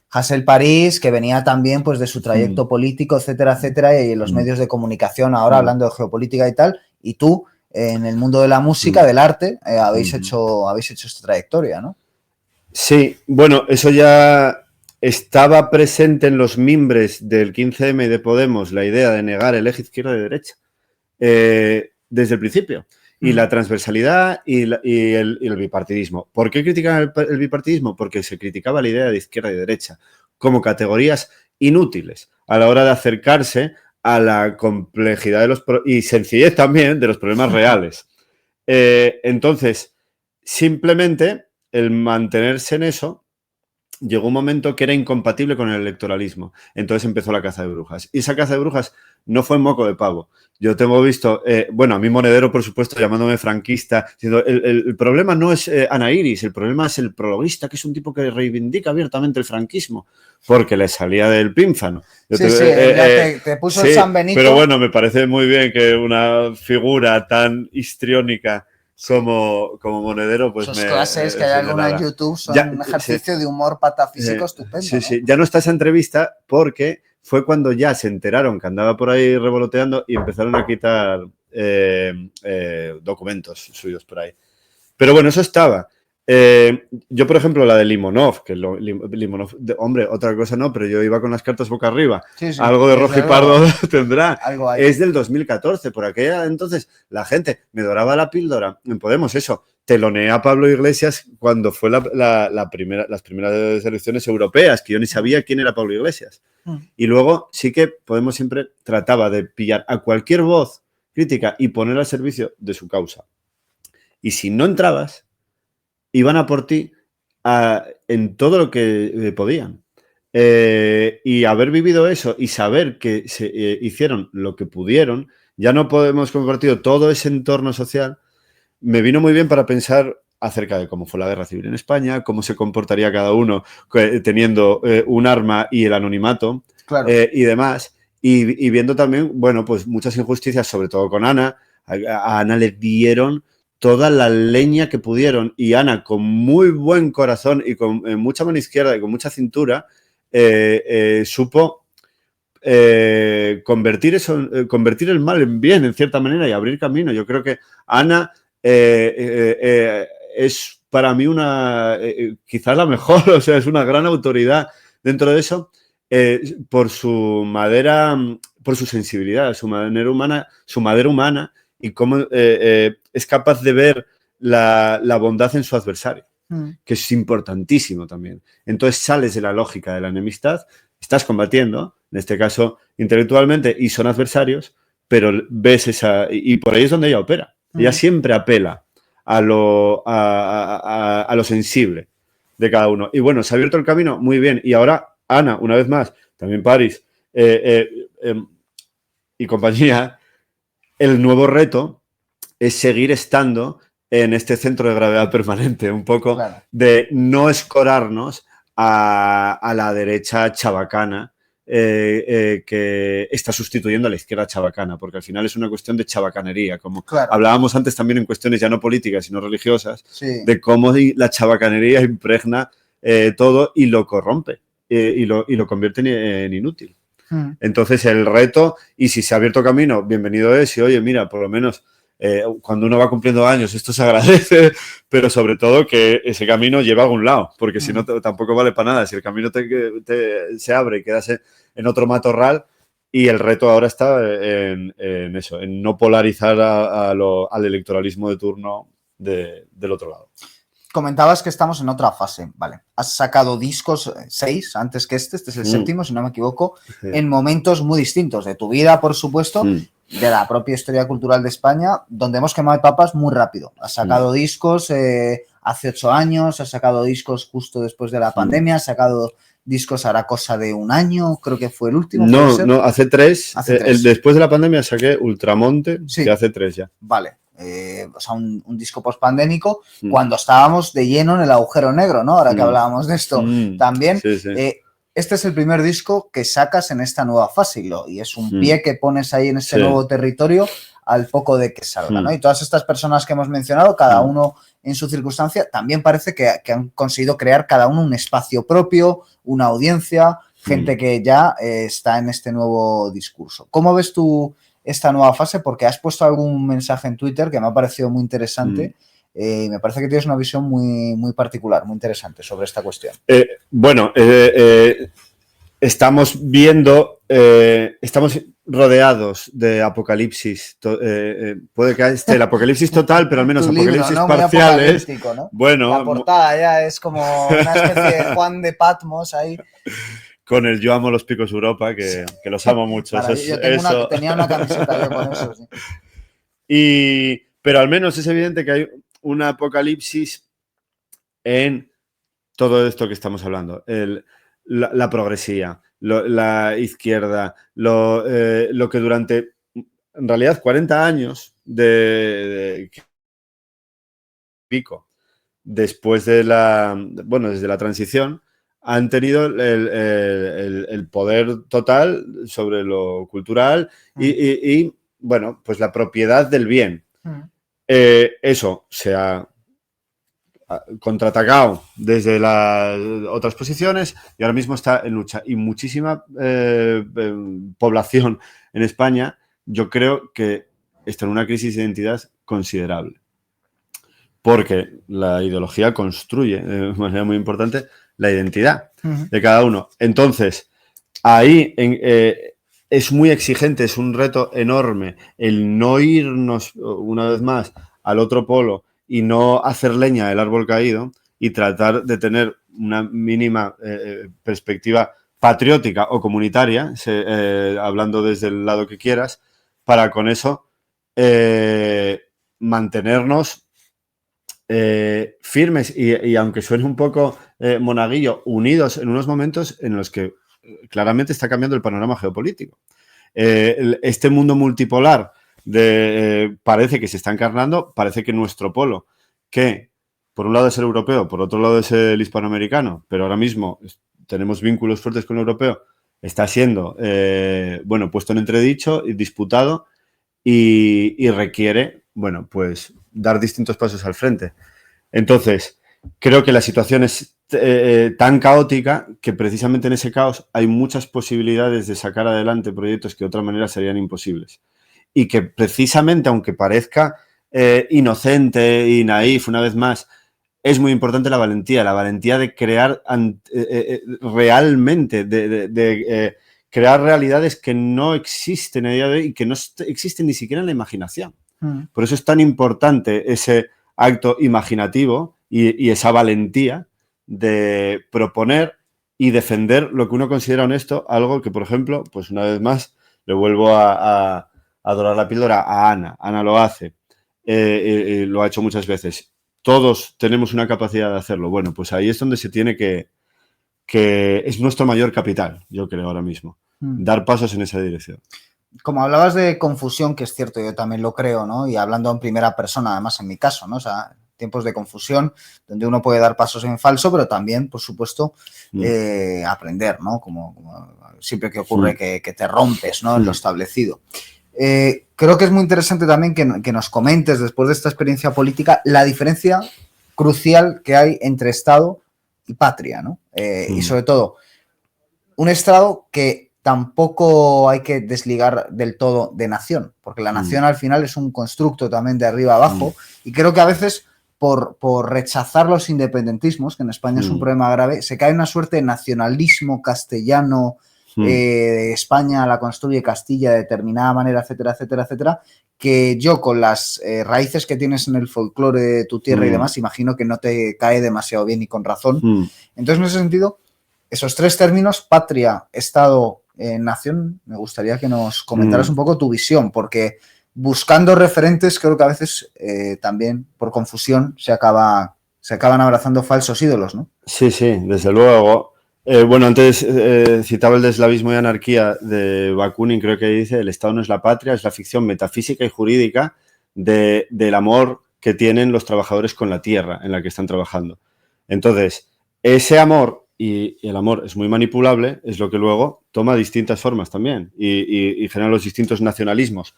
Hassel París, que venía también pues de su trayecto político, etcétera, etcétera, y en los medios de comunicación ahora hablando de geopolítica y tal, y tú en el mundo de la música, del arte, habéis hecho esta trayectoria, ¿no? Sí, bueno, eso ya estaba presente en los mimbres del 15M de Podemos, la idea de negar el eje izquierda y derecha, desde el principio. Y la transversalidad y el bipartidismo. ¿Por qué criticaban el bipartidismo? Porque se criticaba la idea de izquierda y derecha como categorías inútiles a la hora de acercarse a la complejidad y sencillez también de los problemas reales. Entonces, simplemente el mantenerse en eso llegó un momento que era incompatible con el electoralismo. Entonces empezó la caza de brujas. Y esa caza de brujas no fue moco de pavo. Yo tengo visto, a mí Monedero, por supuesto, llamándome franquista, diciendo, el problema no es Anaïris, el problema es el prologuista, que es un tipo que reivindica abiertamente el franquismo, porque le salía del pínfano. Te puso el San Benito. Pero bueno, me parece muy bien que una figura tan histriónica como Monedero, pues sus clases que hay alguna en YouTube son un ejercicio de humor patafísico estupendo. Sí, sí, ya no está esa entrevista porque fue cuando ya se enteraron que andaba por ahí revoloteando y empezaron a quitar documentos suyos por ahí. Pero bueno, eso estaba. Yo, por ejemplo, la de Limonov, que Limonov, hombre, otra cosa no, pero yo iba con las cartas boca arriba. Sí, algo de rojo y pardo tendrá. Es del 2014, por aquella entonces la gente me doraba la píldora en Podemos, eso, teloneé a Pablo Iglesias cuando fue las primeras elecciones europeas, que yo ni sabía quién era Pablo Iglesias. Y luego sí que Podemos siempre trataba de pillar a cualquier voz crítica y poner al servicio de su causa. Y si no entrabas, iban a por ti en todo lo que podían. Y haber vivido eso y saber que se hicieron lo que pudieron, ya no podemos compartir todo ese entorno social, me vino muy bien para pensar acerca de cómo fue la guerra civil en España, cómo se comportaría cada uno teniendo un arma y el anonimato, claro. Y demás. Y viendo también, bueno, pues muchas injusticias, sobre todo con Ana. A Ana le dieron toda la leña que pudieron y Ana, con muy buen corazón y con mucha mano izquierda y con mucha cintura, supo convertir el mal en bien, en cierta manera, y abrir camino. Yo creo que Ana es para mí quizás la mejor, o sea, es una gran autoridad dentro de eso, por su madera, por su sensibilidad, su madera humana, y cómo es capaz de ver la bondad en su adversario, que es importantísimo también. Entonces sales de la lógica de la enemistad, estás combatiendo, en este caso intelectualmente, y son adversarios, pero ves esa... Y por ahí es donde ella opera. Ella siempre apela a lo sensible de cada uno. Y bueno, se ha abierto el camino, muy bien. Y ahora Ana, una vez más, también París y compañía, el nuevo reto es seguir estando en este centro de gravedad permanente, un poco claro. De no escorarnos a la derecha chabacana que está sustituyendo a la izquierda chabacana, porque al final es una cuestión de chabacanería, como claro. Hablábamos antes también en cuestiones ya no políticas, sino religiosas, sí. De cómo la chabacanería impregna todo y lo corrompe y lo convierte en inútil. Entonces el reto, y si se ha abierto camino, bienvenido es, y oye, mira, por lo menos cuando uno va cumpliendo años esto se agradece, pero sobre todo que ese camino lleva a algún lado, porque si no tampoco vale para nada, si el camino se abre y quedas en otro matorral, y el reto ahora está en eso, en no polarizar al electoralismo de turno del otro lado. Comentabas que estamos en otra fase, vale. Has sacado discos, 6 antes que este es el séptimo, si no me equivoco, en momentos muy distintos de tu vida, por supuesto, de la propia historia cultural de España, donde hemos quemado etapas muy rápido. Has sacado discos hace 8 años, has sacado discos justo después de la pandemia, has sacado discos hará cosa de un año, creo que fue el último. No, hace 3. Después de la pandemia saqué Ultramonte, sí. Que hace 3 ya. Vale. O sea, un disco post-pandémico, cuando estábamos de lleno en el agujero negro, ¿no? Ahora que hablábamos de esto también. Sí, sí. Este es el primer disco que sacas en esta nueva fase y es un pie que pones ahí en este nuevo territorio. al poco de que salga, ¿no? Y todas estas personas que hemos mencionado, cada uno en su circunstancia, también parece que han conseguido crear cada uno un espacio propio, una audiencia, gente que ya está en este nuevo discurso. ¿Cómo ves tú esta nueva fase? Porque has puesto algún mensaje en Twitter que me ha parecido muy interesante. Me parece que tienes una visión muy particular, muy interesante sobre esta cuestión. Estamos viendo, estamos rodeados de apocalipsis. Puede que esté el apocalipsis total, pero al menos apocalipsis libro, ¿no? parciales. ¿No? Bueno, la portada ya es como una especie de Juan de Patmos ahí. Con el Yo amo los picos Europa, que los amo mucho. Tenía una camiseta yo con eso. Sí. Pero al menos es evidente que hay un apocalipsis en todo esto que estamos hablando. La progresía, la izquierda, lo que durante, en realidad, 40 años de pico, después de desde la transición, han tenido el poder total sobre lo cultural y bueno, pues la propiedad del bien. Eso se ha contraatacado desde las otras posiciones y ahora mismo está en lucha. Y muchísima población en España, yo creo que está en una crisis de identidad considerable. Porque la ideología construye de manera muy importante la identidad de cada uno. Entonces, ahí es muy exigente, es un reto enorme el no irnos una vez más al otro polo y no hacer leña del árbol caído y tratar de tener una mínima perspectiva patriótica o comunitaria, hablando desde el lado que quieras, para con eso mantenernos firmes y aunque suene un poco monaguillo, unidos en unos momentos en los que claramente está cambiando el panorama geopolítico. Este mundo multipolar parece que se está encarnando, parece que nuestro polo, que por un lado es el europeo, por otro lado es el hispanoamericano, pero ahora mismo tenemos vínculos fuertes con el europeo, está siendo puesto en entredicho y disputado y requiere, pues dar distintos pasos al frente. Entonces, creo que la situación es tan caótica que precisamente en ese caos hay muchas posibilidades de sacar adelante proyectos que de otra manera serían imposibles. Y que precisamente, aunque parezca inocente y naif, una vez más, es muy importante la valentía de crear realmente, de crear realidades que no existen a día de hoy y que no existen ni siquiera en la imaginación. Por eso es tan importante ese acto imaginativo y esa valentía de proponer y defender lo que uno considera honesto, algo que, por ejemplo, pues una vez más, le vuelvo a dorar la píldora a Ana. Ana lo hace, lo ha hecho muchas veces. Todos tenemos una capacidad de hacerlo. Bueno, pues ahí es donde se tiene que es nuestro mayor capital, yo creo, ahora mismo. Dar pasos en esa dirección. Como hablabas de confusión, que es cierto, yo también lo creo, ¿no? Y hablando en primera persona, además en mi caso, ¿no? O sea, tiempos de confusión donde uno puede dar pasos en falso, pero también, por supuesto, aprender, ¿no? Como siempre que ocurre que te rompes, ¿no? En lo establecido. Creo que es muy interesante también que nos comentes, después de esta experiencia política, la diferencia crucial que hay entre Estado y patria, ¿no? Y sobre todo, un Estado que tampoco hay que desligar del todo de nación, porque la nación al final es un constructo también de arriba abajo y creo que a veces por rechazar los independentismos, que en España es un problema grave, se cae una suerte de nacionalismo castellano, España la construye Castilla de determinada manera, etcétera, etcétera, etcétera, que yo con las raíces que tienes en el folclore de tu tierra y demás, imagino que no te cae demasiado bien y con razón. Entonces, en ese sentido, esos tres términos, patria, Estado, nación, me gustaría que nos comentaras un poco tu visión, porque buscando referentes creo que a veces también por confusión se acaban abrazando falsos ídolos, ¿no? Sí, desde luego. Antes citaba el de Eslavismo y Anarquía de Bakunin, creo que dice, el Estado no es la patria, es la ficción metafísica y jurídica del amor que tienen los trabajadores con la tierra en la que están trabajando. Entonces, ese amor, y el amor es muy manipulable, es lo que luego toma distintas formas también y genera los distintos nacionalismos.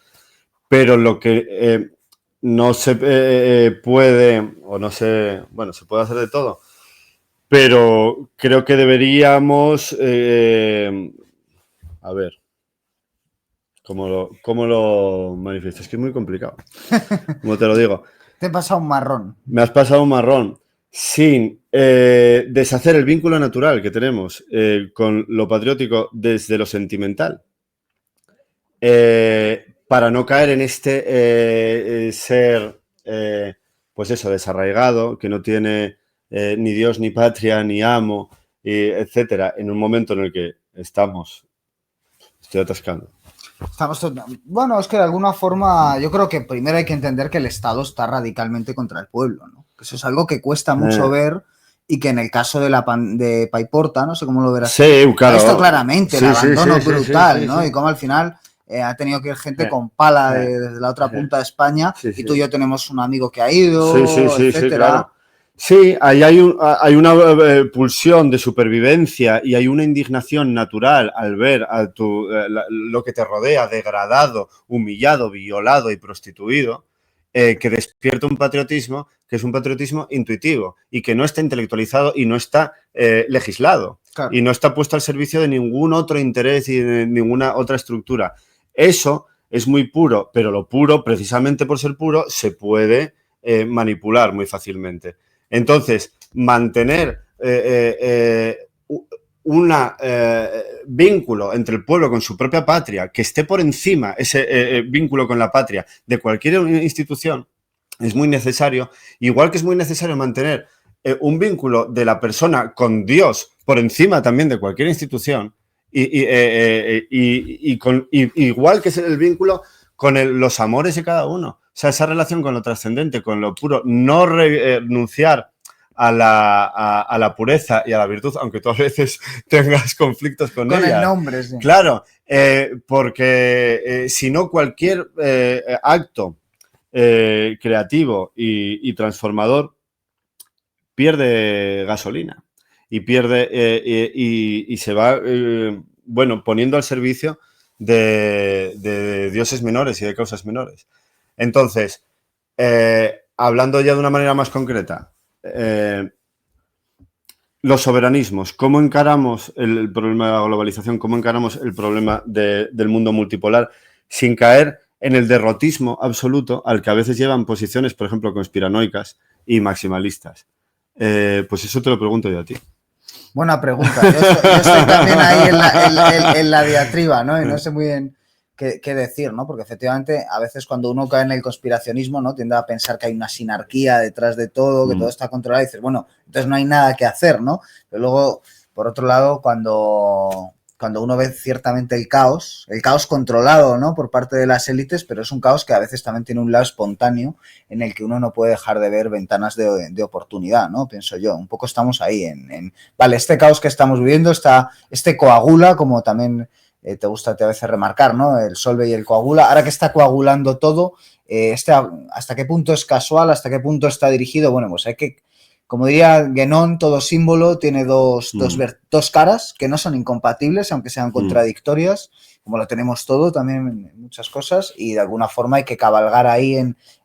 pero lo que no se puede, o no se, bueno, se puede hacer de todo, pero creo que deberíamos, a ver, ¿cómo lo manifiesto? Es que es muy complicado, como te lo digo. Te he pasado un marrón. Me has pasado un marrón. Sin deshacer el vínculo natural que tenemos con lo patriótico desde lo sentimental. Para no caer en este ser, pues eso, desarraigado, que no tiene ni Dios, ni patria, ni amo, etcétera, en un momento en el que estoy atascando. Bueno, es que de alguna forma yo creo que primero hay que entender que el Estado está radicalmente contra el pueblo, ¿no? Eso es algo que cuesta mucho ver y que en el caso de Paiporta, no sé cómo lo verás. Sí, claro. Esto claramente, el abandono brutal, ¿no? Y cómo al final ha tenido que ir gente con pala desde la otra punta de España y tú y yo tenemos un amigo que ha ido, etcétera. Claro. Sí, ahí hay una pulsión de supervivencia y hay una indignación natural al ver a lo que te rodea degradado, humillado, violado y prostituido, que despierta un patriotismo que es un patriotismo intuitivo y que no está intelectualizado y no está legislado. Claro. Y no está puesto al servicio de ningún otro interés y de ninguna otra estructura. Eso es muy puro, pero lo puro, precisamente por ser puro, se puede manipular muy fácilmente. Entonces, mantener un vínculo entre el pueblo con su propia patria, que esté por encima ese vínculo con la patria de cualquier institución, es muy necesario. Igual que es muy necesario mantener un vínculo de la persona con Dios por encima también de cualquier institución, igual que es el vínculo con los amores de cada uno. O sea, esa relación con lo trascendente, con lo puro, no renunciar a la pureza y a la virtud, aunque tú a veces tengas conflictos con ella. Con el nombre, sí. Claro, porque si no cualquier acto creativo y transformador pierde gasolina y pierde y se va, bueno, poniendo al servicio de dioses menores y de causas menores. Entonces, hablando ya de una manera más concreta, los soberanismos, ¿cómo encaramos el problema de la globalización? ¿Cómo encaramos el problema del mundo multipolar sin caer en el derrotismo absoluto al que a veces llevan posiciones, por ejemplo, conspiranoicas y maximalistas? Pues eso te lo pregunto yo a ti. Buena pregunta. Yo estoy también ahí en la diatriba, ¿no? Y no sé muy bien qué decir, ¿no? Porque efectivamente a veces cuando uno cae en el conspiracionismo, ¿no? Tiende a pensar que hay una sinarquía detrás de todo, que todo está controlado y dices, bueno, entonces no hay nada que hacer, ¿no? Pero luego, por otro lado, cuando uno ve ciertamente el caos controlado, ¿no? Por parte de las élites, pero es un caos que a veces también tiene un lado espontáneo en el que uno no puede dejar de ver ventanas de oportunidad, ¿no? Pienso yo. Un poco estamos ahí vale, este caos que estamos viviendo coagula, como también te gusta a veces remarcar, ¿no? El Solvay y el coagula. Ahora que está coagulando todo, ¿hasta qué punto es casual? ¿Hasta qué punto está dirigido? Bueno, pues hay que, como diría Guénon, todo símbolo tiene dos caras que no son incompatibles, aunque sean contradictorias, como lo tenemos todo también en muchas cosas, y de alguna forma hay que cabalgar ahí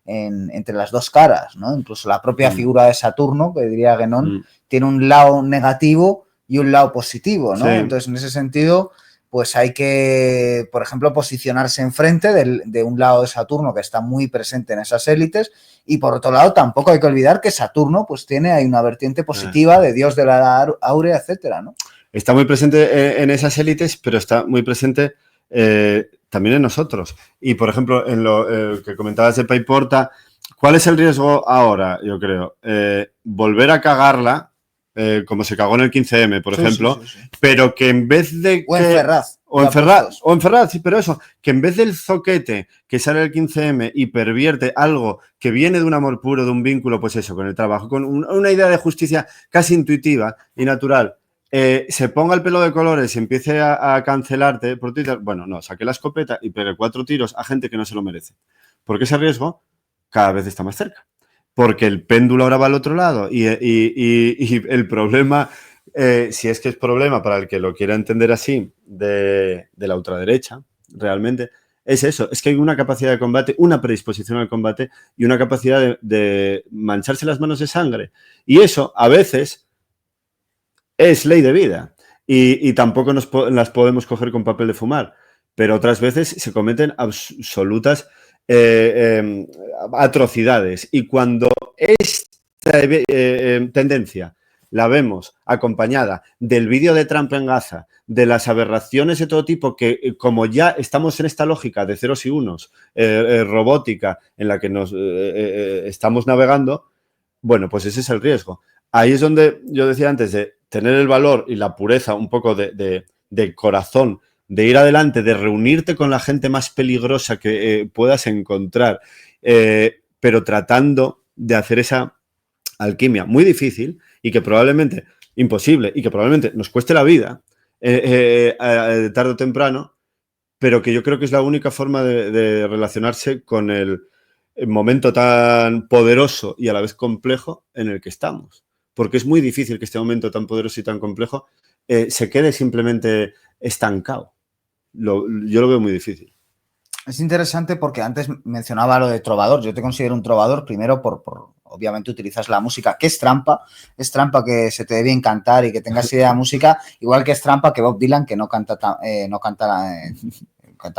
entre las dos caras, ¿no? Incluso la propia figura de Saturno, que diría Guénon, tiene un lado negativo y un lado positivo, ¿no? Sí. Entonces, en ese sentido, pues hay que, por ejemplo, posicionarse enfrente de un lado de Saturno que está muy presente en esas élites, y por otro lado tampoco hay que olvidar que Saturno pues hay una vertiente positiva de Dios de la Áurea, etcétera, ¿no? Está muy presente en esas élites, pero está muy presente también en nosotros. Y, por ejemplo, en lo que comentabas de Paiporta, ¿cuál es el riesgo ahora, yo creo? Volver a cagarla, como se cagó en el 15M, por ejemplo, sí. Pero que en vez de... O en Ferraz. O en Ferraz, sí, pero eso, que en vez del zoquete que sale del 15M y pervierte algo que viene de un amor puro, de un vínculo, pues eso, con el trabajo, con una idea de justicia casi intuitiva y natural, se ponga el pelo de colores y empiece a cancelarte por Twitter, bueno, no, saque la escopeta y pegue 4 tiros a gente que no se lo merece. Porque ese riesgo cada vez está más cerca. Porque el péndulo ahora va al otro lado y el problema, si es que es problema para el que lo quiera entender así, de la ultraderecha, realmente, es eso, es que hay una capacidad de combate, una predisposición al combate y una capacidad de mancharse las manos de sangre. Y eso, a veces, es ley de vida. Y tampoco las podemos coger con papel de fumar. Pero otras veces se cometen absolutas atrocidades. Y cuando esta tendencia la vemos acompañada del vídeo de Trump en Gaza, de las aberraciones de todo tipo, que como ya estamos en esta lógica de ceros y unos, robótica, en la que nos estamos navegando, bueno, pues ese es el riesgo. Ahí es donde yo decía antes de tener el valor y la pureza un poco de corazón, de ir adelante, de reunirte con la gente más peligrosa que puedas encontrar, pero tratando de hacer esa alquimia muy difícil y que probablemente, imposible, y que probablemente nos cueste la vida tarde o temprano, pero que yo creo que es la única forma de relacionarse con el momento tan poderoso y a la vez complejo en el que estamos. Porque es muy difícil que este momento tan poderoso y tan complejo se quede simplemente estancado. Yo lo veo muy difícil. Es interesante porque antes mencionaba lo de trovador. Yo te considero un trovador primero por obviamente utilizas la música, que es trampa que se te debe encantar y que tengas idea de música, igual que es trampa que Bob Dylan, que canta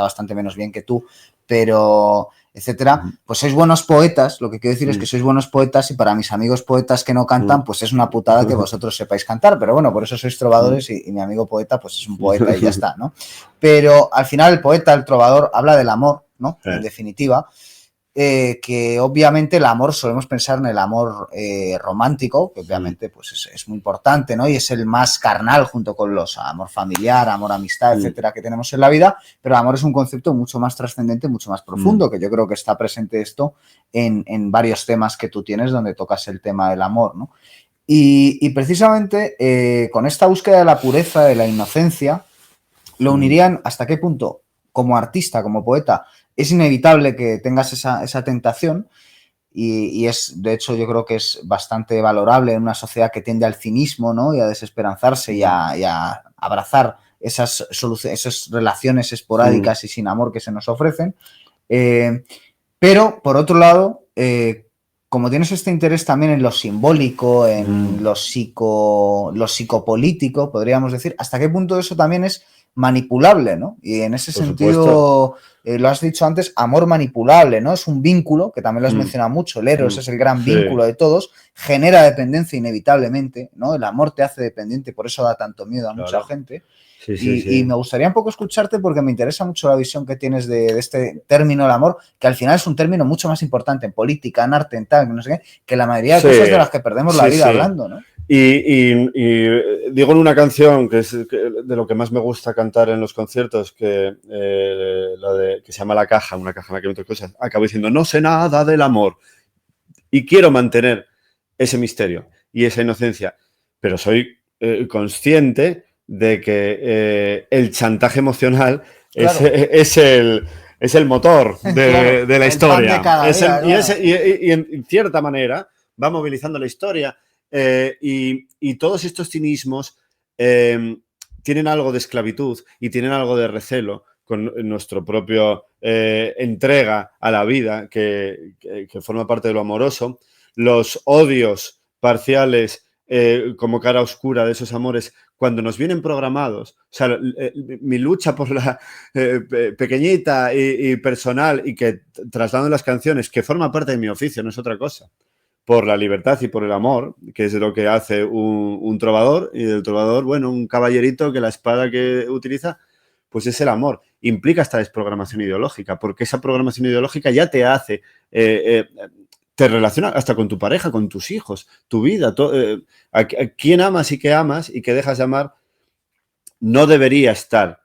bastante menos bien que tú, pero etcétera, pues sois buenos poetas. Lo que quiero decir es que sois buenos poetas y para mis amigos poetas que no cantan, pues es una putada que vosotros sepáis cantar, pero bueno, por eso sois trovadores y mi amigo poeta pues es un poeta y ya está, ¿no? Pero al final el poeta, el trovador, habla del amor, ¿no? En definitiva, que obviamente el amor, solemos pensar en el amor romántico, que obviamente pues es muy importante, ¿no? Y es el más carnal junto con los amor familiar, amor amistad, etcétera, que tenemos en la vida, pero el amor es un concepto mucho más trascendente, mucho más profundo, que yo creo que está presente esto en varios temas que tú tienes donde tocas el tema del amor, ¿no? Y precisamente con esta búsqueda de la pureza, de la inocencia, lo unirían hasta qué punto, como artista, como poeta, es inevitable que tengas esa tentación y es, de hecho, yo creo que es bastante valorable en una sociedad que tiende al cinismo, ¿no? Y a desesperanzarse y a abrazar esas relaciones esporádicas y sin amor que se nos ofrecen. Pero, por otro lado, como tienes este interés también en lo simbólico, en lo psicopolítico, podríamos decir, ¿hasta qué punto eso también es manipulable, ¿no? Y en ese sentido, lo has dicho antes, amor manipulable, ¿no? Es un vínculo, que también lo has mencionado mucho, el eros es el gran vínculo de todos, genera dependencia inevitablemente, ¿no? El amor te hace dependiente, por eso da tanto miedo a mucha gente. Y me gustaría un poco escucharte porque me interesa mucho la visión que tienes de este término, el amor, que al final es un término mucho más importante en política, en arte, en tal, no sé qué, que la mayoría de cosas de las que perdemos la vida hablando, ¿no? Y digo en una canción que es de lo que más me gusta cantar en los conciertos, que se llama La Caja, una caja en la que meto cosas, acabo diciendo, no sé nada del amor. Y quiero mantener ese misterio y esa inocencia, pero soy consciente de que el chantaje emocional es el motor de la historia. Y en cierta manera va movilizando la historia. Y todos estos cinismos tienen algo de esclavitud y tienen algo de recelo con nuestro propio entrega a la vida que forma parte de lo amoroso. Los odios parciales como cara oscura de esos amores cuando nos vienen programados. O sea, mi lucha por la pequeñita y personal y que traslado en las canciones, que forma parte de mi oficio, no es otra cosa, por la libertad y por el amor, que es lo que hace un trovador, y el trovador, bueno, un caballerito que la espada que utiliza, pues es el amor. Implica esta desprogramación ideológica, porque esa programación ideológica ya te hace, te relaciona hasta con tu pareja, con tus hijos, tu vida, a quién amas y qué dejas de amar, no debería estar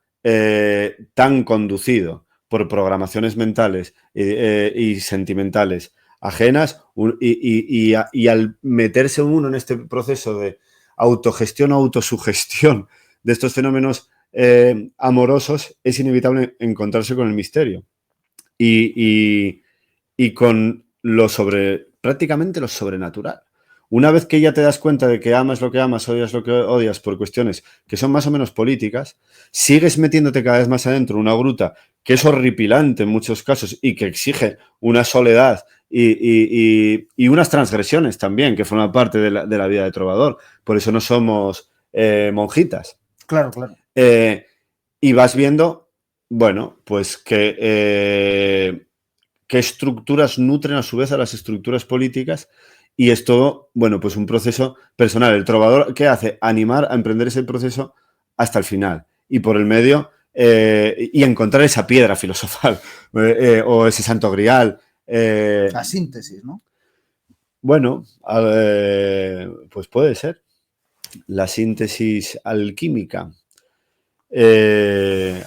tan conducido por programaciones mentales y sentimentales ajenas y al meterse uno en este proceso de autogestión o autosugestión de estos fenómenos amorosos, es inevitable encontrarse con el misterio y con prácticamente lo sobrenatural. una vez que ya te das cuenta de que amas lo que amas, odias lo que odias por cuestiones que son más o menos políticas, sigues metiéndote cada vez más adentro en una gruta que es horripilante en muchos casos y que exige una soledad y unas transgresiones también que forman parte de la vida de trovador. Por eso no somos monjitas. Claro, claro. Y vas viendo, bueno, pues que estructuras nutren a su vez a las estructuras políticas. Y es todo, bueno, pues un proceso personal. El trovador, ¿qué hace? Animar a emprender ese proceso hasta el final. Y por el medio, y encontrar esa piedra filosofal o ese santo grial. La síntesis, ¿no? Bueno, pues puede ser. La síntesis alquímica.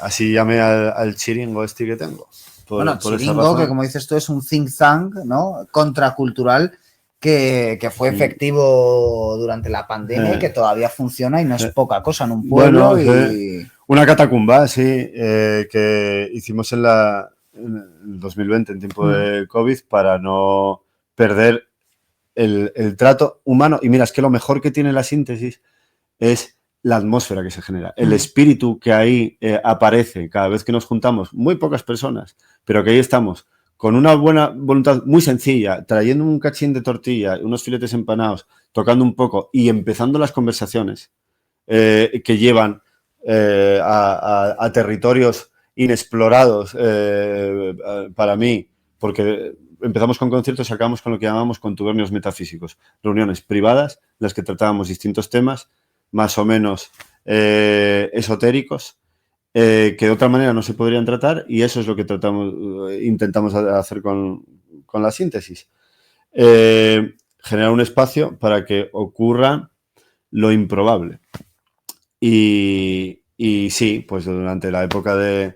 Así llamé al chiringo este que tengo. Bueno, chiringo, que como dices tú, es un think tank, ¿no? Contracultural. Que fue efectivo durante la pandemia y que todavía funciona y no es poca cosa en un pueblo. Bueno, una catacumba, sí, que hicimos en el 2020, en tiempo de COVID, para no perder el trato humano. Y mira, es que lo mejor que tiene la síntesis es la atmósfera que se genera, el espíritu que ahí aparece cada vez que nos juntamos, muy pocas personas, pero que ahí estamos con una buena voluntad muy sencilla, trayendo un cachín de tortilla, unos filetes empanados, tocando un poco y empezando las conversaciones que llevan a territorios inexplorados para mí, porque empezamos con conciertos y acabamos con lo que llamamos contubernios metafísicos, reuniones privadas en las que tratábamos distintos temas, más o menos esotéricos, que de otra manera no se podrían tratar, y eso es lo que intentamos hacer con la síntesis. Generar un espacio para que ocurra lo improbable. Y sí, pues durante la época del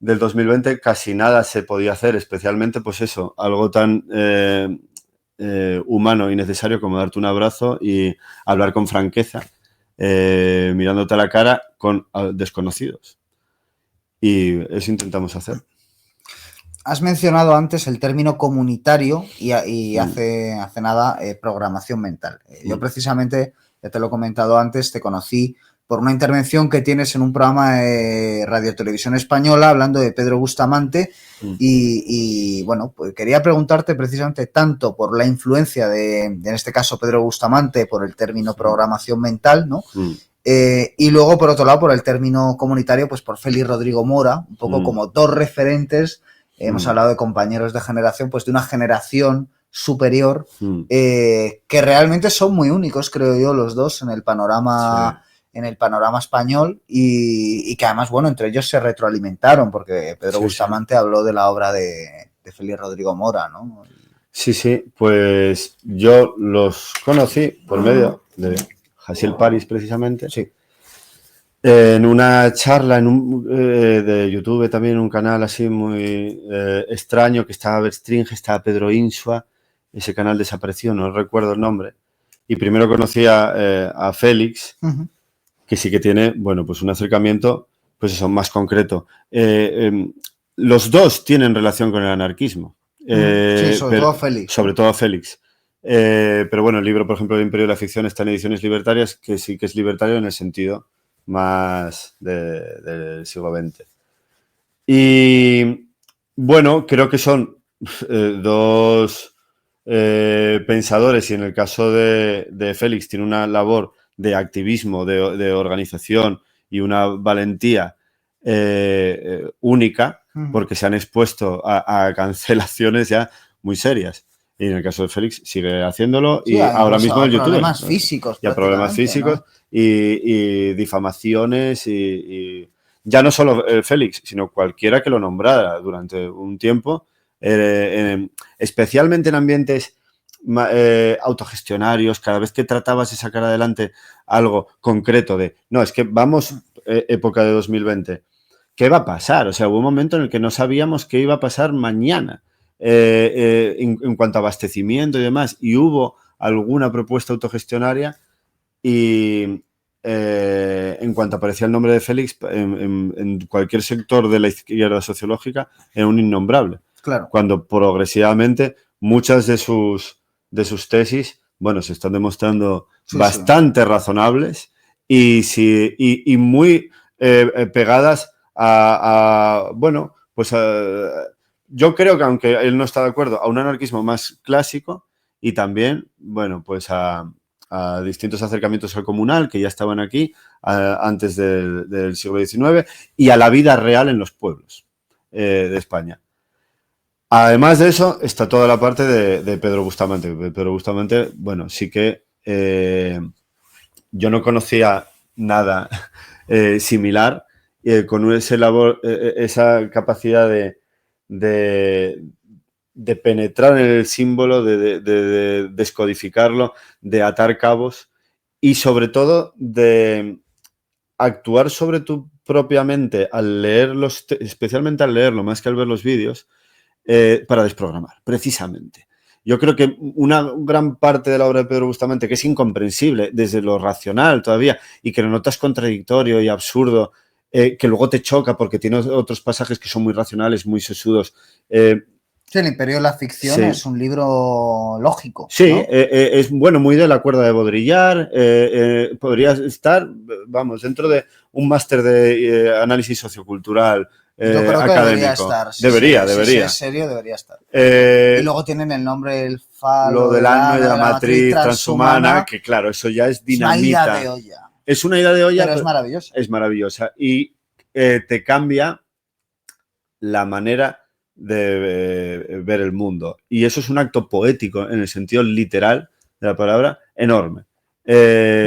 2020 casi nada se podía hacer, especialmente pues eso, algo tan humano y necesario como darte un abrazo y hablar con franqueza, mirándote a la cara con desconocidos. Y eso intentamos hacer. Has mencionado antes el término comunitario y hace nada programación mental. Yo precisamente, ya te lo he comentado antes, te conocí por una intervención que tienes en un programa de Radio Televisión Española hablando de Pedro Bustamante y bueno, pues quería preguntarte precisamente tanto por la influencia de, en este caso, Pedro Bustamante, por el término programación mental, ¿no? Y luego, por otro lado, por el término comunitario, pues por Félix Rodrigo Mora, un poco como dos referentes. Hemos hablado de compañeros de generación, pues de una generación superior que realmente son muy únicos, creo yo, los dos en el panorama español y que además, bueno, entre ellos se retroalimentaron porque Pedro Bustamante habló de la obra de Félix Rodrigo Mora, ¿no? Sí, pues yo los conocí por medio de Jaciel Paris, precisamente. Sí. En una charla de YouTube, también un canal así muy extraño, que estaba Berstringe, estaba Pedro Insua, ese canal desapareció, no recuerdo el nombre. Y primero conocí a Félix, que sí que tiene, bueno, pues un acercamiento, pues eso, más concreto. Los dos tienen relación con el anarquismo. Sí, sobre todo Félix. Pero bueno, el libro, por ejemplo, de Imperio de la Ficción está en Ediciones Libertarias, que sí que es libertario en el sentido más del siglo XX. Y bueno, creo que son dos pensadores, y en el caso de Félix tiene una labor de activismo, de organización y una valentía única, porque se han expuesto a cancelaciones ya muy serias. Y en el caso de Félix sigue haciéndolo, y ahora mismo en YouTube. Problemas físicos. Y a problemas físicos, ¿no? y difamaciones, y ya no solo Félix, sino cualquiera que lo nombrara durante un tiempo, especialmente en ambientes autogestionarios, cada vez que tratabas de sacar adelante algo concreto de, no, es que vamos, época de 2020, ¿qué va a pasar? O sea, hubo un momento en el que no sabíamos qué iba a pasar mañana. En cuanto a abastecimiento y demás, y hubo alguna propuesta autogestionaria, y en cuanto aparecía el nombre de Félix en cualquier sector de la izquierda sociológica, era un innombrable. Claro. Cuando progresivamente muchas de sus tesis bueno, se están demostrando bastante razonables y muy pegadas bueno, pues yo creo que aunque él no está de acuerdo, a un anarquismo más clásico y también, bueno, pues a distintos acercamientos al comunal que ya estaban aquí antes del siglo XIX y a la vida real en los pueblos de España. Además de eso, está toda la parte de Pedro Bustamante. Pedro Bustamante, bueno, sí que yo no conocía nada similar con esa capacidad de penetrar en el símbolo, de descodificarlo, de atar cabos y sobre todo de actuar sobre tu propia mente al leerlos, especialmente al leerlo, más que al ver los vídeos, para desprogramar, precisamente. Yo creo que una gran parte de la obra de Pedro Bustamante, que es incomprensible desde lo racional todavía y que lo notas contradictorio y absurdo, que luego te choca porque tiene otros pasajes que son muy racionales, muy sesudos. Sí, El Imperio de la Ficción es un libro lógico. Sí, ¿no? Es bueno, muy de la cuerda de Baudrillard. Podría estar, vamos, dentro de un máster de análisis sociocultural. Yo creo que debería estar. Debería. Si es serio, debería estar. Y luego tienen el nombre del falo. Lo del alma y de la matriz transhumana, que claro, eso ya es dinamita. Es una ida de olla. Es una ida de olla. Pero es maravillosa. Es maravillosa. Y te cambia la manera de ver el mundo. Y eso es un acto poético, en el sentido literal de la palabra, enorme. Muy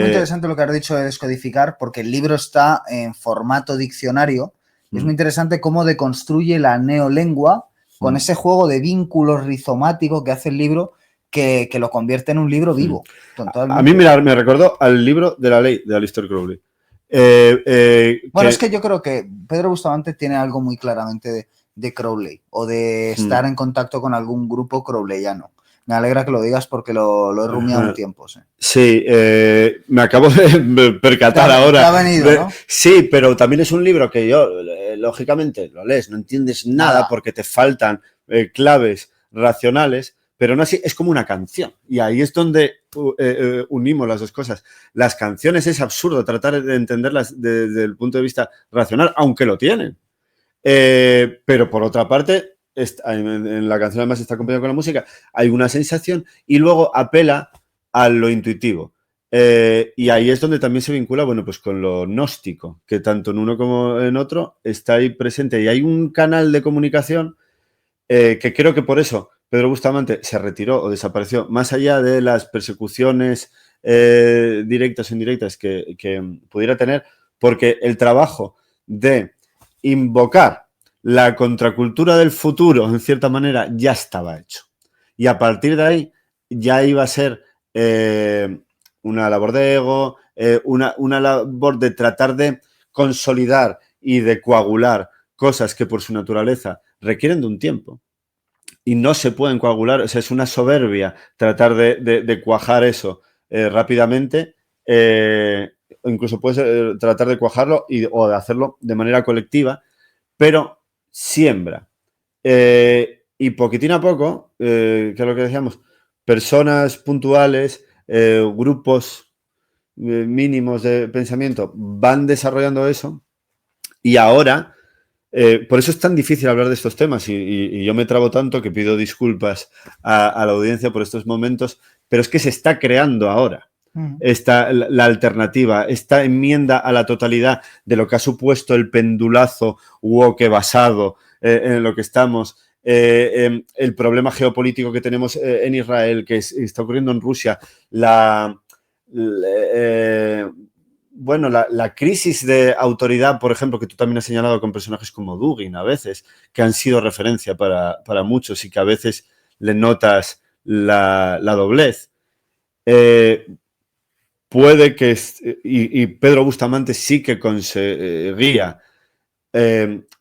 interesante lo que has dicho de descodificar, porque el libro está en formato diccionario. Es muy interesante cómo deconstruye la neolengua con ese juego de vínculos rizomáticos que hace el libro, que lo convierte en un libro vivo. A mí me recordó al libro de la ley de Aleister Crowley. Bueno, es que yo creo que Pedro Bustamante tiene algo muy claramente de Crowley o de estar en contacto con algún grupo crowleyano. Me alegra que lo digas porque lo he rumiado un tiempo. Sí, me acabo de percatar ahora. Te ha venido, ¿no? Sí, pero también es un libro que yo, lógicamente, lo lees, no entiendes nada porque te faltan claves racionales, pero aún así es como una canción. Y ahí es donde unimos las dos cosas. Las canciones es absurdo tratar de entenderlas desde el punto de vista racional, aunque lo tienen. Pero por otra parte, en la canción además está acompañada con la música, hay una sensación y luego apela a lo intuitivo. Y ahí es donde también se vincula, bueno, pues con lo gnóstico, que tanto en uno como en otro está ahí presente. Y hay un canal de comunicación que creo que por eso Pedro Bustamante se retiró o desapareció, más allá de las persecuciones directas o indirectas que pudiera tener, porque el trabajo de invocar la contracultura del futuro, en cierta manera, ya estaba hecho. Y a partir de ahí ya iba a ser una labor de ego, una labor de tratar de consolidar y de coagular cosas que por su naturaleza requieren de un tiempo y no se pueden coagular. O sea, es una soberbia tratar de cuajar eso rápidamente. Incluso puedes tratar de cuajarlo o de hacerlo de manera colectiva, pero siembra. Y poquitín a poco, que es lo que decíamos, personas puntuales, grupos mínimos de pensamiento van desarrollando eso y ahora, por eso es tan difícil hablar de estos temas y yo me trabo tanto que pido disculpas a la audiencia por estos momentos, pero es que se está creando ahora. La alternativa, esta enmienda a la totalidad de lo que ha supuesto el pendulazo woke basado en lo que estamos, el problema geopolítico que tenemos en Israel, que está ocurriendo en Rusia, la crisis de autoridad, por ejemplo, que tú también has señalado con personajes como Dugin a veces, que han sido referencia para muchos y que a veces le notas la doblez. Puede que, y Pedro Bustamante sí que conseguía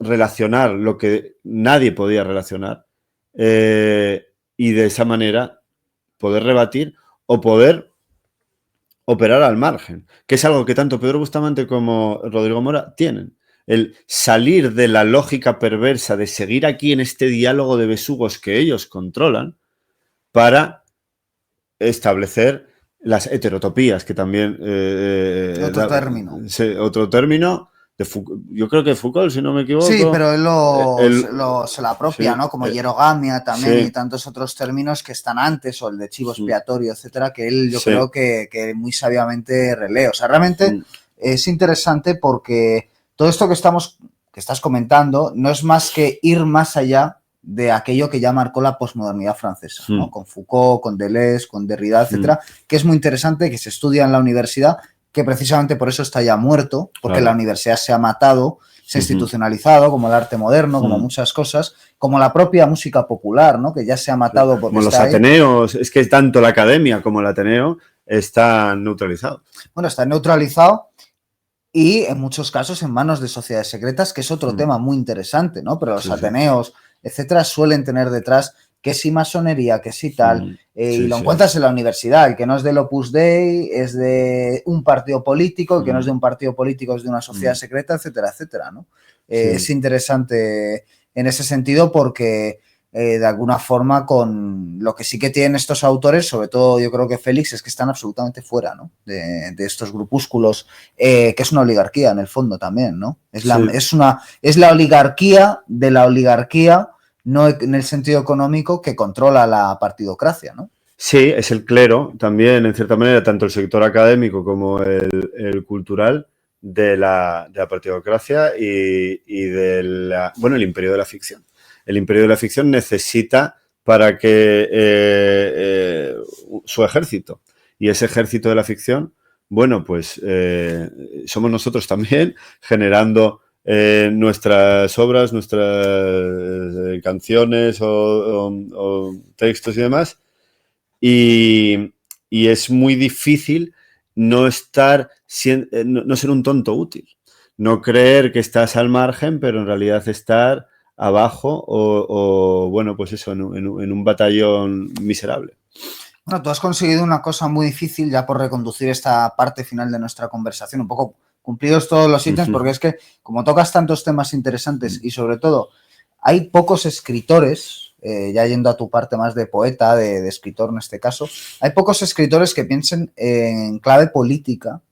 relacionar lo que nadie podía relacionar y de esa manera poder rebatir o poder operar al margen, que es algo que tanto Pedro Bustamante como Rodrigo Mora tienen. El salir de la lógica perversa de seguir aquí en este diálogo de besugos que ellos controlan para establecer las heterotopías, que también... otro término. Otro término. Yo creo que Foucault, si no me equivoco. Sí, pero él se la apropia, sí, ¿no? Como hierogamia también sí. y tantos otros términos que están antes, o el de chivo expiatorio, etcétera, que él yo creo que muy sabiamente relee. O sea, realmente es interesante porque todo esto que estás comentando no es más que ir más allá de aquello que ya marcó la posmodernidad francesa, ¿no? Con Foucault, con Deleuze, con Derrida, etcétera, que es muy interesante, que se estudia en la universidad, que precisamente por eso está ya muerto, porque la universidad se ha matado, se ha institucionalizado, como el arte moderno, como muchas cosas, como la propia música popular, ¿no? Que ya se ha matado porque como los ateneos, es que tanto la academia como el ateneo están neutralizados. Bueno, está neutralizado y en muchos casos en manos de sociedades secretas, que es otro tema muy interesante, ¿no? Pero los ateneos, etcétera, suelen tener detrás que si masonería, que si tal, y lo encuentras en la universidad, el que no es del Opus Dei es de un partido político, el que no es de un partido político es de una sociedad secreta, etcétera, etcétera, ¿no? Es interesante en ese sentido porque de alguna forma con lo que sí que tienen estos autores, sobre todo yo creo que Félix, es que están absolutamente fuera, ¿no? de estos grupúsculos, que es una oligarquía en el fondo también, ¿no? Es la oligarquía de la oligarquía, no en el sentido económico, que controla la partidocracia, ¿no? Sí, es el clero también, en cierta manera, tanto el sector académico como el cultural de la partidocracia y del imperio de la ficción. El imperio de la ficción necesita para que su ejército, y ese ejército de la ficción, bueno, pues somos nosotros también, generando nuestras obras, nuestras canciones o textos y demás, y es muy difícil no ser un tonto útil, no creer que estás al margen, pero en realidad estar abajo o bueno, pues eso, en un batallón miserable. Bueno, tú has conseguido una cosa muy difícil, ya por reconducir esta parte final de nuestra conversación, un poco cumplidos todos los ítems, porque es que como tocas tantos temas interesantes y sobre todo hay pocos escritores, ya yendo a tu parte más de poeta, de escritor en este caso, hay pocos escritores que piensen en clave política,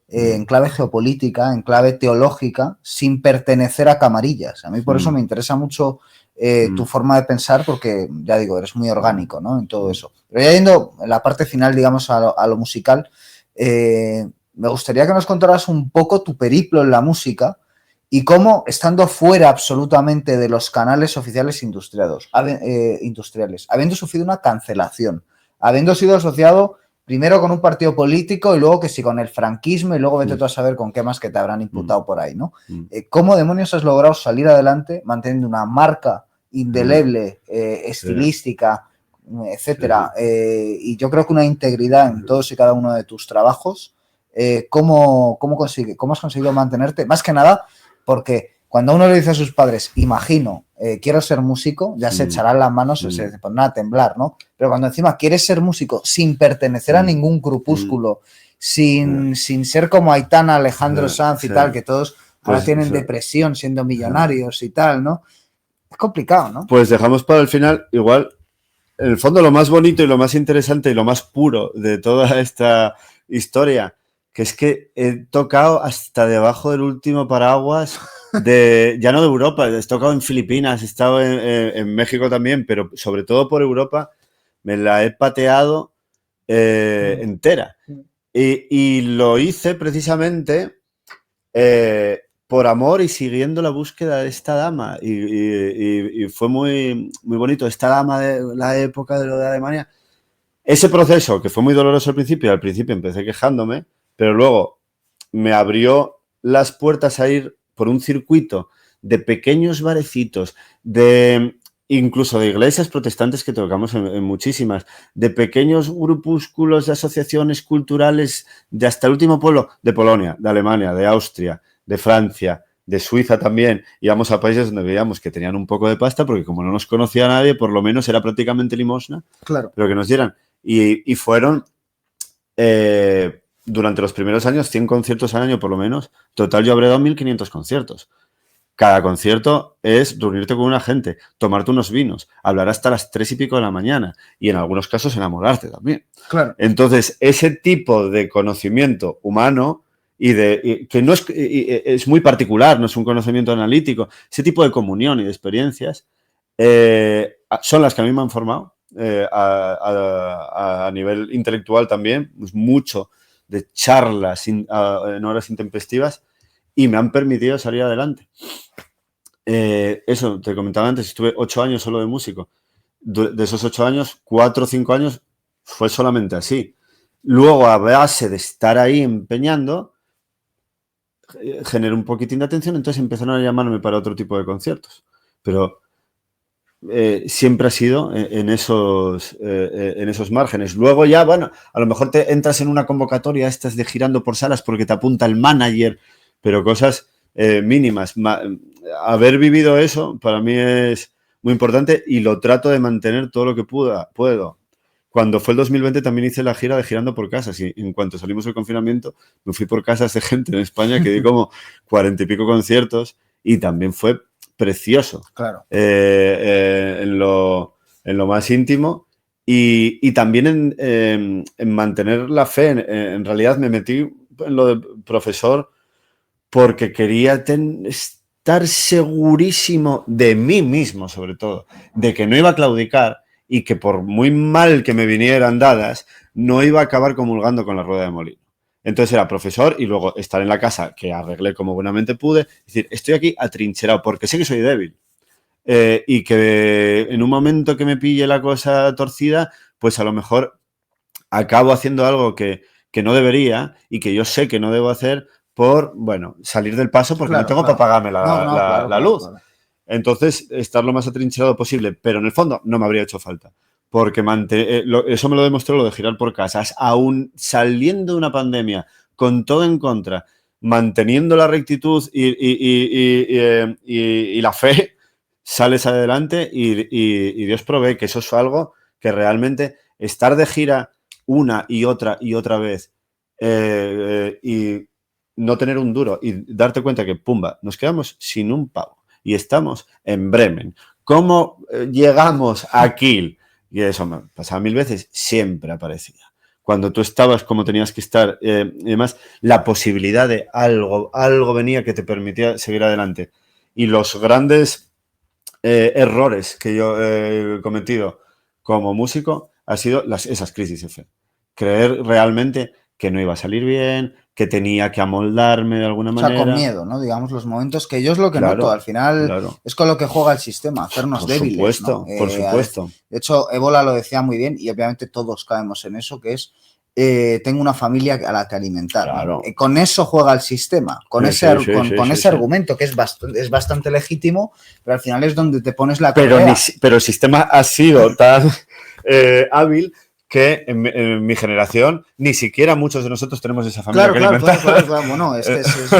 en clave geopolítica, en clave teológica, sin pertenecer a camarillas. A mí por eso me interesa mucho tu forma de pensar, porque ya digo, eres muy orgánico, ¿no? En todo eso. Pero ya yendo en la parte final, digamos, a lo musical, me gustaría que nos contaras un poco tu periplo en la música y cómo, estando fuera absolutamente de los canales oficiales industriales, habiendo sufrido una cancelación, habiendo sido asociado primero con un partido político y luego que sí con el franquismo y luego vete tú a saber con qué más que te habrán imputado por ahí, ¿no? ¿Cómo demonios has logrado salir adelante manteniendo una marca indeleble, estilística, etcétera? Y yo creo que una integridad en todos y cada uno de tus trabajos. ¿Cómo has conseguido mantenerte? Más que nada porque cuando uno le dice a sus padres, imagino, quiero ser músico, ya se echarán las manos, se pondrán a temblar, ¿no? Pero cuando encima quieres ser músico sin pertenecer a ningún grupúsculo, sin ser como Aitana, Alejandro Sanz y tal, que todos ahora tienen depresión siendo millonarios y tal, ¿no? Es complicado, ¿no? Pues dejamos para el final, igual, en el fondo lo más bonito y lo más interesante y lo más puro de toda esta historia, que es que he tocado hasta debajo del último paraguas ya no de Europa, he tocado en Filipinas, he estado en México también, pero sobre todo por Europa me la he pateado entera. Y lo hice precisamente por amor y siguiendo la búsqueda de esta dama. Y fue muy, muy bonito. Esta dama de la época de lo de Alemania. Ese proceso, que fue muy doloroso al principio empecé quejándome, pero luego me abrió las puertas a ir por un circuito de pequeños barecitos, incluso de iglesias protestantes que tocamos en muchísimas, de pequeños grupúsculos de asociaciones culturales de hasta el último pueblo, de Polonia, de Alemania, de Austria, de Francia, de Suiza también. Íbamos a países donde veíamos que tenían un poco de pasta, porque como no nos conocía nadie, por lo menos era prácticamente limosna, claro, pero que nos dieran. Y fueron... durante los primeros años, 100 conciertos al año por lo menos. Total, yo habré dado 1.500 conciertos. Cada concierto es reunirte con una gente, tomarte unos vinos, hablar hasta las 3 y pico de la mañana y en algunos casos enamorarte también. Claro. Entonces, ese tipo de conocimiento humano que no es muy particular, no es un conocimiento analítico, ese tipo de comunión y de experiencias son las que a mí me han formado a nivel intelectual también, pues mucho de charlas en horas intempestivas y me han permitido salir adelante. Eso, te comentaba antes, estuve 8 años solo de músico. De esos 8 años, 4 o 5 años fue solamente así. Luego, a base de estar ahí empeñando, generé un poquitín de atención, entonces empezaron a llamarme para otro tipo de conciertos. Pero siempre ha sido en esos márgenes. Luego ya, bueno, a lo mejor te entras en una convocatoria estas de girando por salas porque te apunta el manager, pero cosas mínimas. Haber vivido eso para mí es muy importante y lo trato de mantener todo lo que puedo. Cuando fue el 2020 también hice la gira de Girando por Casas y en cuanto salimos del confinamiento me fui por casas de gente en España que di como 40 y pico conciertos y también fue precioso. Claro. En lo más íntimo y también en mantener la fe. En realidad me metí en lo de profesor porque quería estar segurísimo de mí mismo, sobre todo, de que no iba a claudicar y que por muy mal que me vinieran dadas, no iba a acabar comulgando con la rueda de molino. Entonces era profesor y luego estar en la casa, que arreglé como buenamente pude. Es decir, estoy aquí atrincherado porque sé que soy débil. Y que en un momento que me pille la cosa torcida, pues a lo mejor acabo haciendo algo que no debería y que yo sé que no debo hacer por, bueno, salir del paso porque no tengo para pagarme la luz. Claro. Entonces, estar lo más atrincherado posible, pero en el fondo no me habría hecho falta. Porque eso me lo demostró lo de girar por casas, aún saliendo de una pandemia, con todo en contra, manteniendo la rectitud y la fe, sales adelante y Dios provee que eso es algo que realmente estar de gira una y otra vez y no tener un duro y darte cuenta que, pumba, nos quedamos sin un pavo y estamos en Bremen. ¿Cómo llegamos a Kiel? Y eso me pasaba 1000 veces, siempre aparecía. Cuando tú estabas como tenías que estar y además la posibilidad de algo venía que te permitía seguir adelante. Y los grandes errores que yo he cometido como músico ha sido esas crisis de fe. Creer realmente que no iba a salir bien, que tenía que amoldarme de alguna manera. O sea, con miedo, ¿no? Digamos, los momentos que yo es lo que noto. Al final es con lo que juega el sistema, hacernos débiles. Supuesto, ¿no? Por supuesto. De hecho, Ébola lo decía muy bien y obviamente todos caemos en eso, que es tengo una familia a la que alimentar. Claro. ¿No? Con eso juega el sistema, con ese argumento que es bastante legítimo, pero al final es donde te pones la carrera. Pero el sistema ha sido tan hábil que en mi generación ni siquiera muchos de nosotros tenemos esa familia que alimentar. Claro. Bueno, es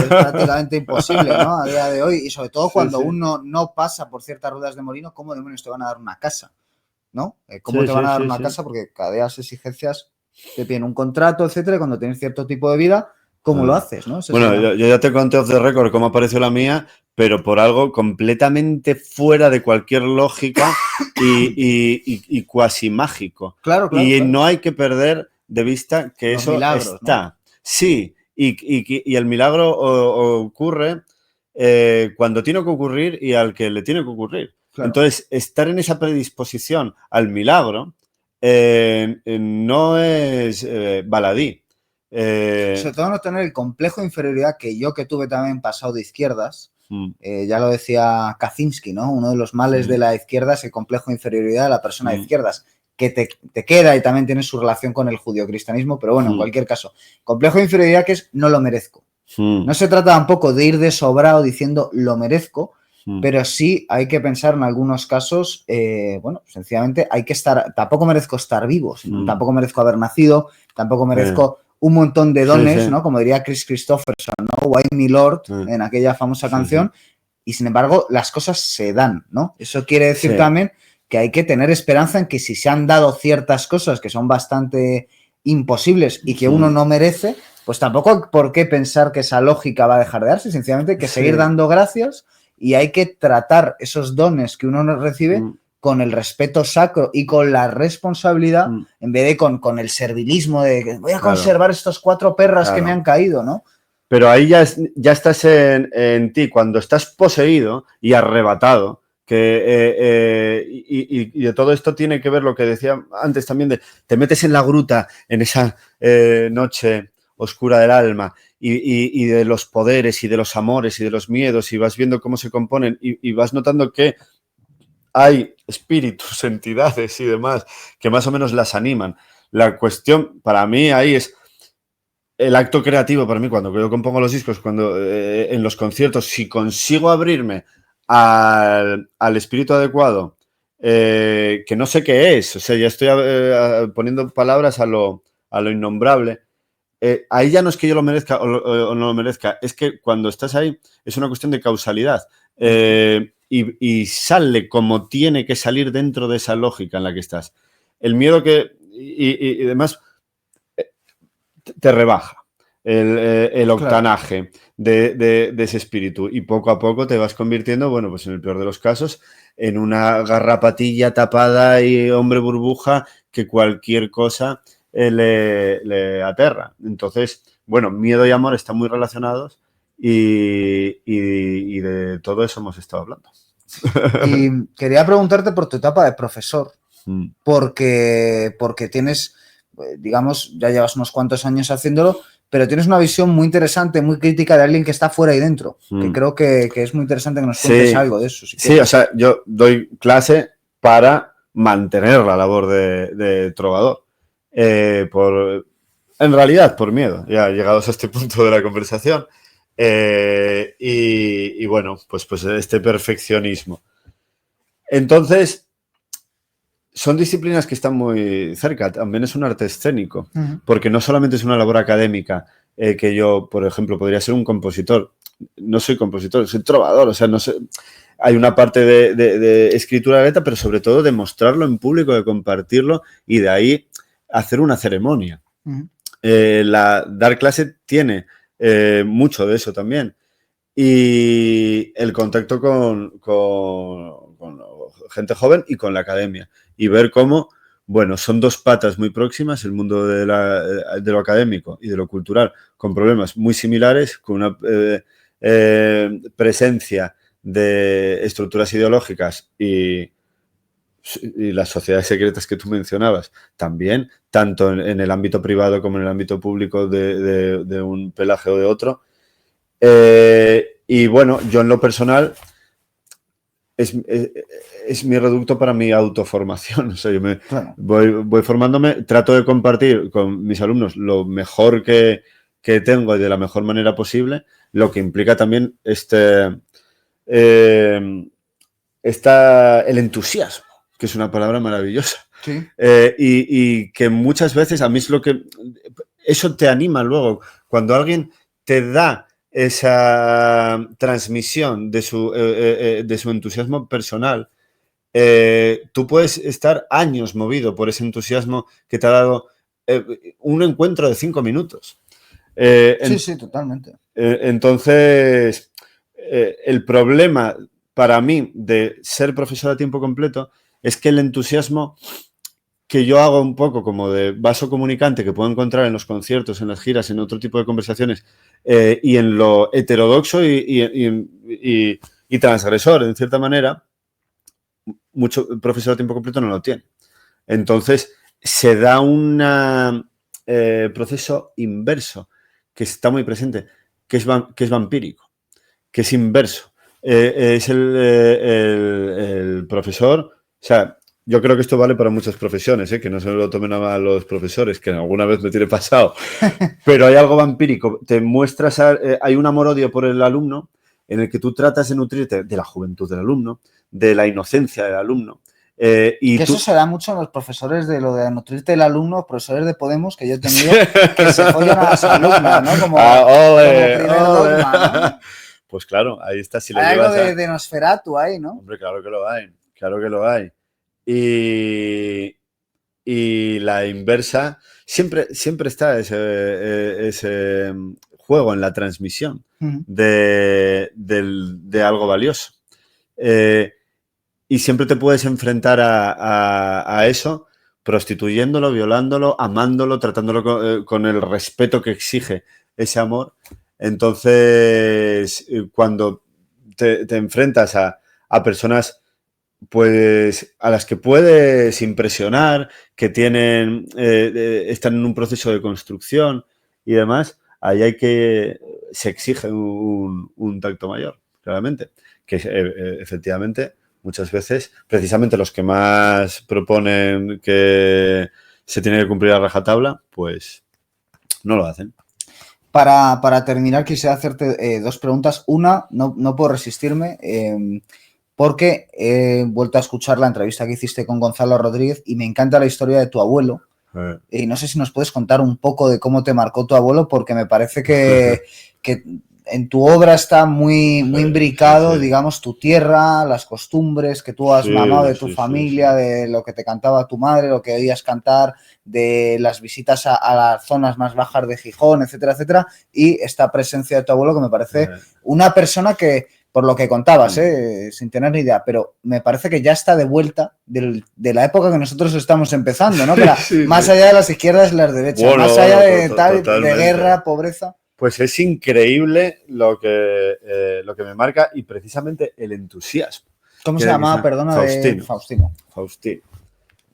prácticamente imposible, ¿no? A día de hoy, y sobre todo cuando uno no pasa por ciertas ruedas de molino, ¿cómo demonios te van a dar una casa? ¿No? ¿Cómo te van a dar una casa? Porque cada día las exigencias te piden un contrato, etcétera, y cuando tienes cierto tipo de vida, ¿cómo lo haces? ¿No? Bueno, yo ya te conté off the record cómo apareció la mía, pero por algo completamente fuera de cualquier lógica y cuasi mágico. Claro. No hay que perder de vista que los eso milagros, está. ¿No? Sí, y el milagro ocurre cuando tiene que ocurrir y al que le tiene que ocurrir. Claro. Entonces, estar en esa predisposición al milagro no es baladí. Sobre todo no tener el complejo de inferioridad que tuve también pasado de izquierdas. Ya lo decía Kaczynski, ¿no? Uno de los males de la izquierda es el complejo de inferioridad de la persona de izquierdas, que te queda y también tiene su relación con el judio-cristianismo, pero bueno, en cualquier caso, complejo de inferioridad que es no lo merezco. No se trata tampoco de ir de sobrado diciendo lo merezco, pero sí hay que pensar en algunos casos, bueno, sencillamente hay que estar, tampoco merezco estar vivo, sino tampoco merezco haber nacido, tampoco merezco un montón de dones, ¿no? Como diría Chris Christopherson, ¿no? Why me Lord, en aquella famosa canción, y sin embargo las cosas se dan, ¿no? Eso quiere decir también que hay que tener esperanza en que si se han dado ciertas cosas que son bastante imposibles y que uno no merece, pues tampoco hay por qué pensar que esa lógica va a dejar de darse, sencillamente hay que seguir dando gracias y hay que tratar esos dones que uno recibe con el respeto sacro y con la responsabilidad, en vez de con el servilismo de que voy a conservar estos 4 perras que me han caído, ¿no? Pero ahí ya estás en ti, cuando estás poseído y arrebatado, y de todo esto tiene que ver lo que decía antes también, de te metes en la gruta, en esa noche oscura del alma, y de los poderes y de los amores y de los miedos, y vas viendo cómo se componen y vas notando que hay espíritus, entidades y demás que más o menos las animan. La cuestión para mí ahí es el acto creativo. Para mí, cuando yo compongo los discos, cuando en los conciertos, si consigo abrirme al espíritu adecuado, que no sé qué es, o sea, ya estoy poniendo palabras a lo innombrable. Ahí ya no es que yo lo merezca o no lo merezca, es que cuando estás ahí es una cuestión de causalidad. Y sale como tiene que salir dentro de esa lógica en la que estás. El miedo y demás te rebaja el octanaje de ese espíritu, y poco a poco te vas convirtiendo, bueno, pues en el peor de los casos, en una garrapatilla tapada y hombre burbuja que cualquier cosa le aterra. Entonces, bueno, miedo y amor están muy relacionados y de todo eso hemos estado hablando. Y quería preguntarte por tu etapa de profesor, porque tienes, digamos, ya llevas unos cuantos años haciéndolo, pero tienes una visión muy interesante, muy crítica de alguien que está fuera y dentro, que creo que es muy interesante que nos cuentes algo de eso. Sí, o sea, yo doy clase para mantener la labor de trovador, en realidad por miedo, ya llegados a este punto de la conversación, y bueno, pues este perfeccionismo. Entonces, son disciplinas que están muy cerca. También es un arte escénico, porque no solamente es una labor académica, que yo, por ejemplo, podría ser un compositor. No soy compositor, soy trovador, o sea, no sé. Hay una parte de escritura de letra, pero sobre todo de mostrarlo en público, de compartirlo y de ahí hacer una ceremonia. Dar clase tiene mucho de eso también. Y el contacto con gente joven y con la academia. Y ver cómo, bueno, son dos patas muy próximas, el mundo de lo académico y de lo cultural, con problemas muy similares, con una presencia de estructuras ideológicas y las sociedades secretas que tú mencionabas también, tanto en el ámbito privado como en el ámbito público de un pelaje o de otro. Y bueno, yo en lo personal es mi reducto para mi autoformación. O sea, yo voy formándome, trato de compartir con mis alumnos lo mejor que tengo y de la mejor manera posible, lo que implica también el entusiasmo, que es una palabra maravillosa. Sí. Y que muchas veces a mí es lo que... Eso te anima luego. Cuando alguien te da esa transmisión de su entusiasmo personal, tú puedes estar años movido por ese entusiasmo que te ha dado un encuentro de 5 minutos. Sí, totalmente. Entonces, el problema para mí de ser profesor a tiempo completo es que el entusiasmo que yo hago un poco como de vaso comunicante que puedo encontrar en los conciertos, en las giras, en otro tipo de conversaciones, y en lo heterodoxo y transgresor, en cierta manera, mucho profesor a tiempo completo no lo tiene. Entonces, se da un proceso inverso que está muy presente, que es vampírico, que es inverso. Es el profesor, o sea, yo creo que esto vale para muchas profesiones, que no se lo tomen a mal los profesores, que alguna vez me tiene pasado, pero hay algo vampírico. Te muestras, hay un amor-odio por el alumno en el que tú tratas de nutrirte de la juventud del alumno, de la inocencia del alumno. Eso se da mucho en los profesores de lo de nutrirte del alumno, profesores de Podemos que yo he tenido, que se follan a las alumnas, ¿no? Como primer dogma, ¿no? Pues claro, ahí está. Si hay algo de Nosferatu ahí, ¿no? Hombre, claro que lo hay, claro que lo hay. Y la inversa, siempre está ese juego, en la transmisión de algo valioso. Y siempre te puedes enfrentar a eso prostituyéndolo, violándolo, amándolo, tratándolo con el respeto que exige ese amor. Entonces, cuando te enfrentas a personas pues a las que puedes impresionar, que tienen están en un proceso de construcción y demás, ahí se exige un tacto mayor, claramente, que efectivamente muchas veces, precisamente los que más proponen que se tiene que cumplir a rajatabla, pues no lo hacen. Para terminar, quisiera hacerte dos preguntas. Una, no puedo resistirme, porque he vuelto a escuchar la entrevista que hiciste con Gonzalo Rodríguez y me encanta la historia de tu abuelo. Y no sé si nos puedes contar un poco de cómo te marcó tu abuelo, porque me parece que en tu obra está muy imbricado, digamos, tu tierra, las costumbres que tú has mamado de tu familia, de lo que te cantaba tu madre, lo que oías cantar, de las visitas a las zonas más bajas de Gijón, etcétera, etcétera, y esta presencia de tu abuelo que me parece una persona que, por lo que contabas, sin tener ni idea, pero me parece que ya está de vuelta de la época que nosotros estamos empezando, ¿no? Que era más allá de las izquierdas y las derechas, bueno, más allá de guerra, pobreza. Pues es increíble lo que me marca y precisamente el entusiasmo. ¿Cómo se llamaba? Perdona, Faustino.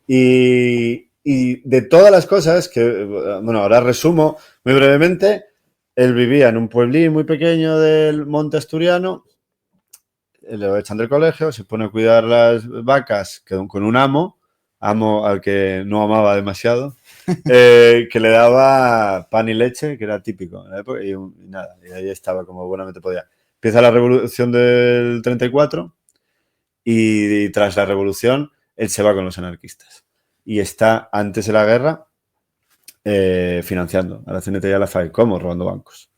Y de todas las cosas que, bueno, ahora resumo muy brevemente, él vivía en un pueblín muy pequeño del monte asturiano, le echan del colegio, se pone a cuidar las vacas con un amo al que no amaba demasiado, que le daba pan y leche, que era típico en la época, y nada, y ahí estaba como buenamente podía. Empieza la revolución del 34 y tras la revolución él se va con los anarquistas y está antes de la guerra financiando a la CNT y a la FAE, como robando bancos.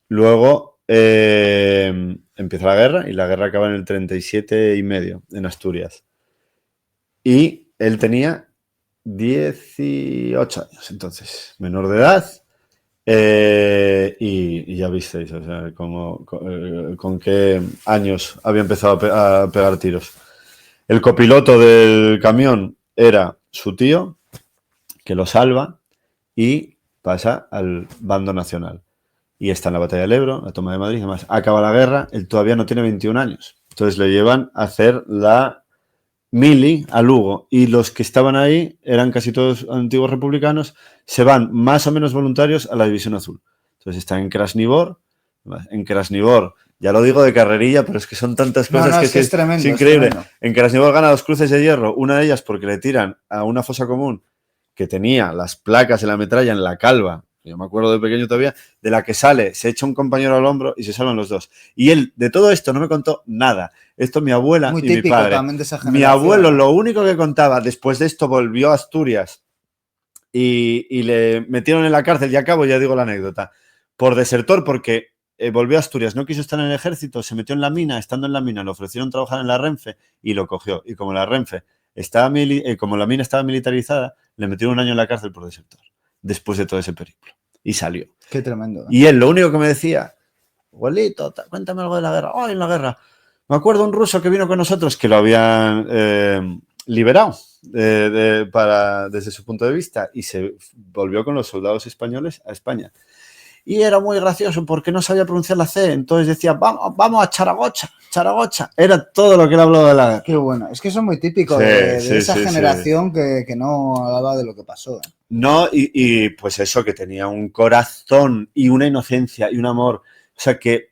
Luego empieza la guerra y la guerra acaba en el 37 y medio en Asturias. Y él tenía 18 años, entonces, menor de edad. Y ya visteis, o sea, con qué años había empezado a pegar tiros. El copiloto del camión era su tío, que lo salva y pasa al bando nacional. Y está en la batalla del Ebro, la toma de Madrid y demás. Acaba la guerra, él todavía no tiene 21 años. Entonces le llevan a hacer la mili a Lugo. Y los que estaban ahí, eran casi todos antiguos republicanos, se van más o menos voluntarios a la División Azul. Entonces está en Krasnivor. En Krasnivor, ya lo digo de carrerilla, pero es que son tantas cosas que es tremendo. Es increíble. Es tremendo. En Krasnivor gana 2 cruces de hierro. Una de ellas porque le tiran a una fosa común que tenía las placas de la metralla en la calva. Yo me acuerdo de pequeño todavía, de la que sale, se echa un compañero al hombro y se salvan los dos. Y él, de todo esto, no me contó nada. Esto mi abuela y mi padre. También de esa generación. Mi abuelo, lo único que contaba, después de esto volvió a Asturias y le metieron en la cárcel, y acabo, ya digo la anécdota, por desertor, porque volvió a Asturias, no quiso estar en el ejército, se metió en la mina, estando en la mina, le ofrecieron trabajar en la Renfe y lo cogió. Y como la Renfe como la mina estaba militarizada, le metieron 1 año en la cárcel por desertor, después de todo ese periplo. Y salió. Qué tremendo. Y él lo único que me decía, abuelito, cuéntame algo de la guerra. En la guerra. Me acuerdo un ruso que vino con nosotros que lo habían liberado desde su punto de vista y se volvió con los soldados españoles a España. Y era muy gracioso porque no sabía pronunciar la C, entonces decía, vamos a Charagocha. Era todo lo que él hablaba de la guerra. Qué bueno, es que eso es muy típico de esa generación que no hablaba de lo que pasó. No, y pues eso, que tenía un corazón y una inocencia y un amor, o sea que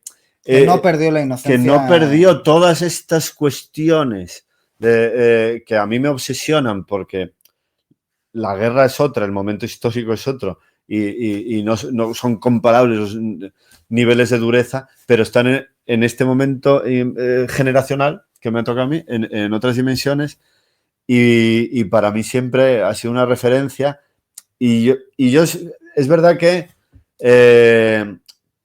no perdió la inocencia. Que no perdió todas estas cuestiones que a mí me obsesionan porque la guerra es otra, el momento histórico es otro y no son comparables los niveles de dureza, pero están en este momento generacional que me toca a mí, en otras dimensiones y para mí siempre ha sido una referencia y yo es verdad que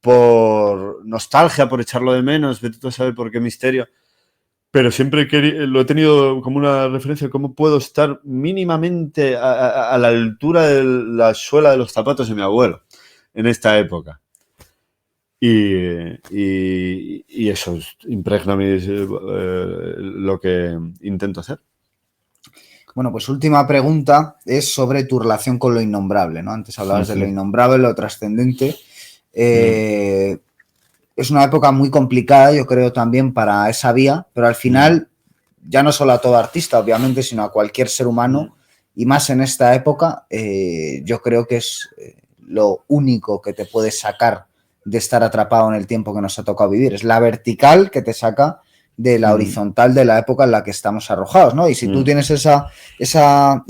por nostalgia, por echarlo de menos, vete tú a saber por qué misterio, pero siempre lo he tenido como una referencia de cómo puedo estar mínimamente a la altura de la suela de los zapatos de mi abuelo en esta época. y eso impregna lo que intento hacer. Bueno, pues última pregunta es sobre tu relación con lo innombrable, ¿no? Antes hablabas de lo innombrable, lo trascendente. Es una época muy complicada, yo creo, también para esa vía, pero al final, ya no solo a todo artista, obviamente, sino a cualquier ser humano, y más en esta época, yo creo que es lo único que te puede sacar de estar atrapado en el tiempo que nos ha tocado vivir. Es la vertical que te saca de la horizontal de la época en la que estamos arrojados, ¿no? Y si tú tienes ese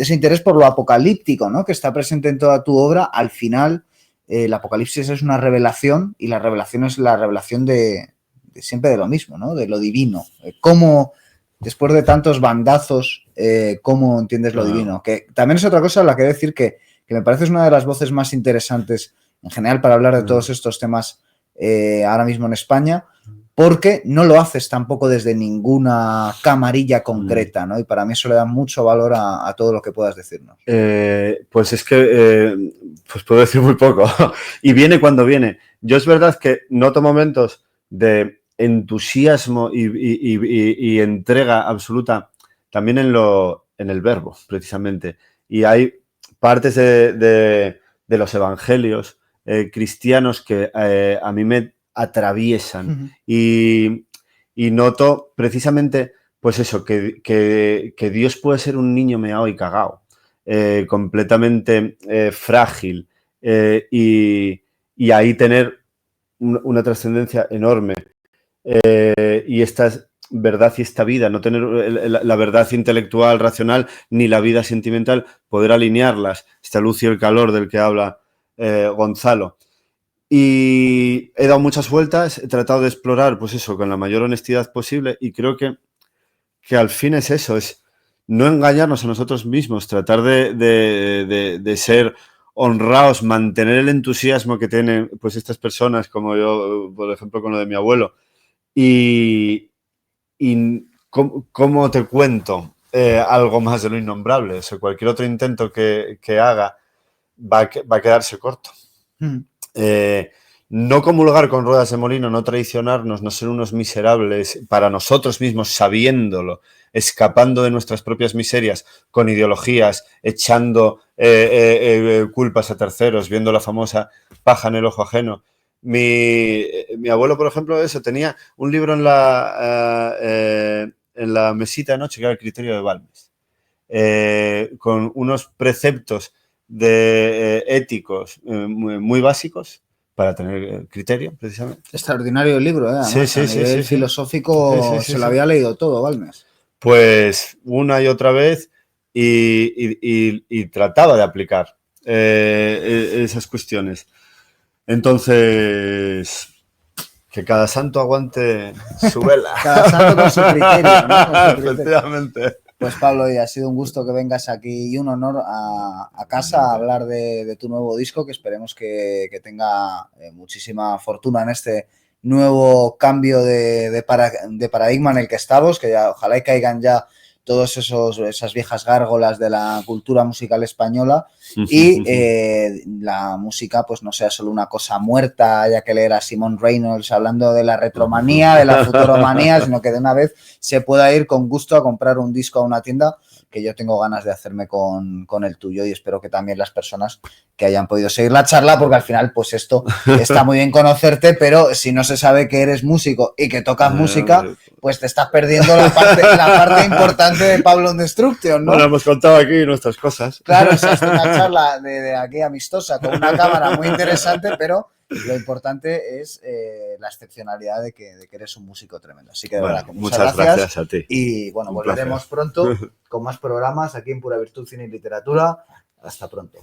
interés por lo apocalíptico, ¿no? Que está presente en toda tu obra, al final el apocalipsis es una revelación y la revelación es la revelación de siempre de lo mismo, ¿no? De lo divino. ¿Cómo, después de tantos bandazos, cómo entiendes lo divino? Que también es otra cosa a la que decir que me parece una de las voces más interesantes en general para hablar de todos estos temas ahora mismo en España, porque no lo haces tampoco desde ninguna camarilla concreta, ¿no? Y para mí eso le da mucho valor a todo lo que puedas decirnos. Pues es que pues puedo decir muy poco. Y viene cuando viene. Yo es verdad que noto momentos de entusiasmo y entrega absoluta también en el verbo, precisamente. Y hay partes de los evangelios cristianos que a mí me atraviesan y noto precisamente pues eso, que Dios puede ser un niño meao y cagao, completamente frágil y ahí tener una trascendencia enorme y esta es verdad y esta vida, no tener la verdad intelectual, racional, ni la vida sentimental, poder alinearlas, esta luz y el calor del que habla Gonzalo. Y he dado muchas vueltas, he tratado de explorar, pues eso, con la mayor honestidad posible y creo que al fin es eso, es no engañarnos a nosotros mismos, tratar de ser honrados, mantener el entusiasmo que tienen pues estas personas, como yo, por ejemplo, con lo de mi abuelo. Y ¿cómo te cuento algo más de lo innombrable? O sea, cualquier otro intento que haga va a quedarse corto. No comulgar con ruedas de molino, no traicionarnos, no ser unos miserables para nosotros mismos, sabiéndolo, escapando de nuestras propias miserias, con ideologías, echando culpas a terceros, viendo la famosa paja en el ojo ajeno. Mi abuelo, por ejemplo, eso, tenía un libro en la mesita de noche que era el Criterio de Balmes, con unos preceptos éticos muy básicos para tener criterio, precisamente. Extraordinario el libro, ¿eh? Además, a nivel filosófico se lo había leído todo, Balmes. Pues una y otra vez y trataba de aplicar esas cuestiones. Entonces, que cada santo aguante su vela. Cada santo con su criterio, ¿no? Con su criterio. Efectivamente. Pues Pablo, ha sido un gusto que vengas aquí y un honor a casa a hablar de tu nuevo disco, que esperemos que tenga muchísima fortuna en este nuevo cambio de paradigma en el que estamos, que ya, ojalá y caigan ya todas esas viejas gárgolas de la cultura musical española y la música pues no sea solo una cosa muerta, haya que leer a Simon Reynolds hablando de la retromanía, de la futuromanía, sino que de una vez se pueda ir con gusto a comprar un disco a una tienda, que yo tengo ganas de hacerme con el tuyo y espero que también las personas que hayan podido seguir la charla, porque al final pues esto está muy bien conocerte, pero si no se sabe que eres músico y que tocas música, pues te estás perdiendo la parte importante de Pablo on Destruction, ¿no? Bueno, hemos contado aquí nuestras cosas. Claro, es una charla de aquí amistosa con una cámara muy interesante, pero lo importante es la excepcionalidad de que eres un músico tremendo. Así que de verdad, muchas gracias a ti. Y bueno, volveremos pronto con más programas aquí en Pura Virtud, Cine y Literatura. Hasta pronto.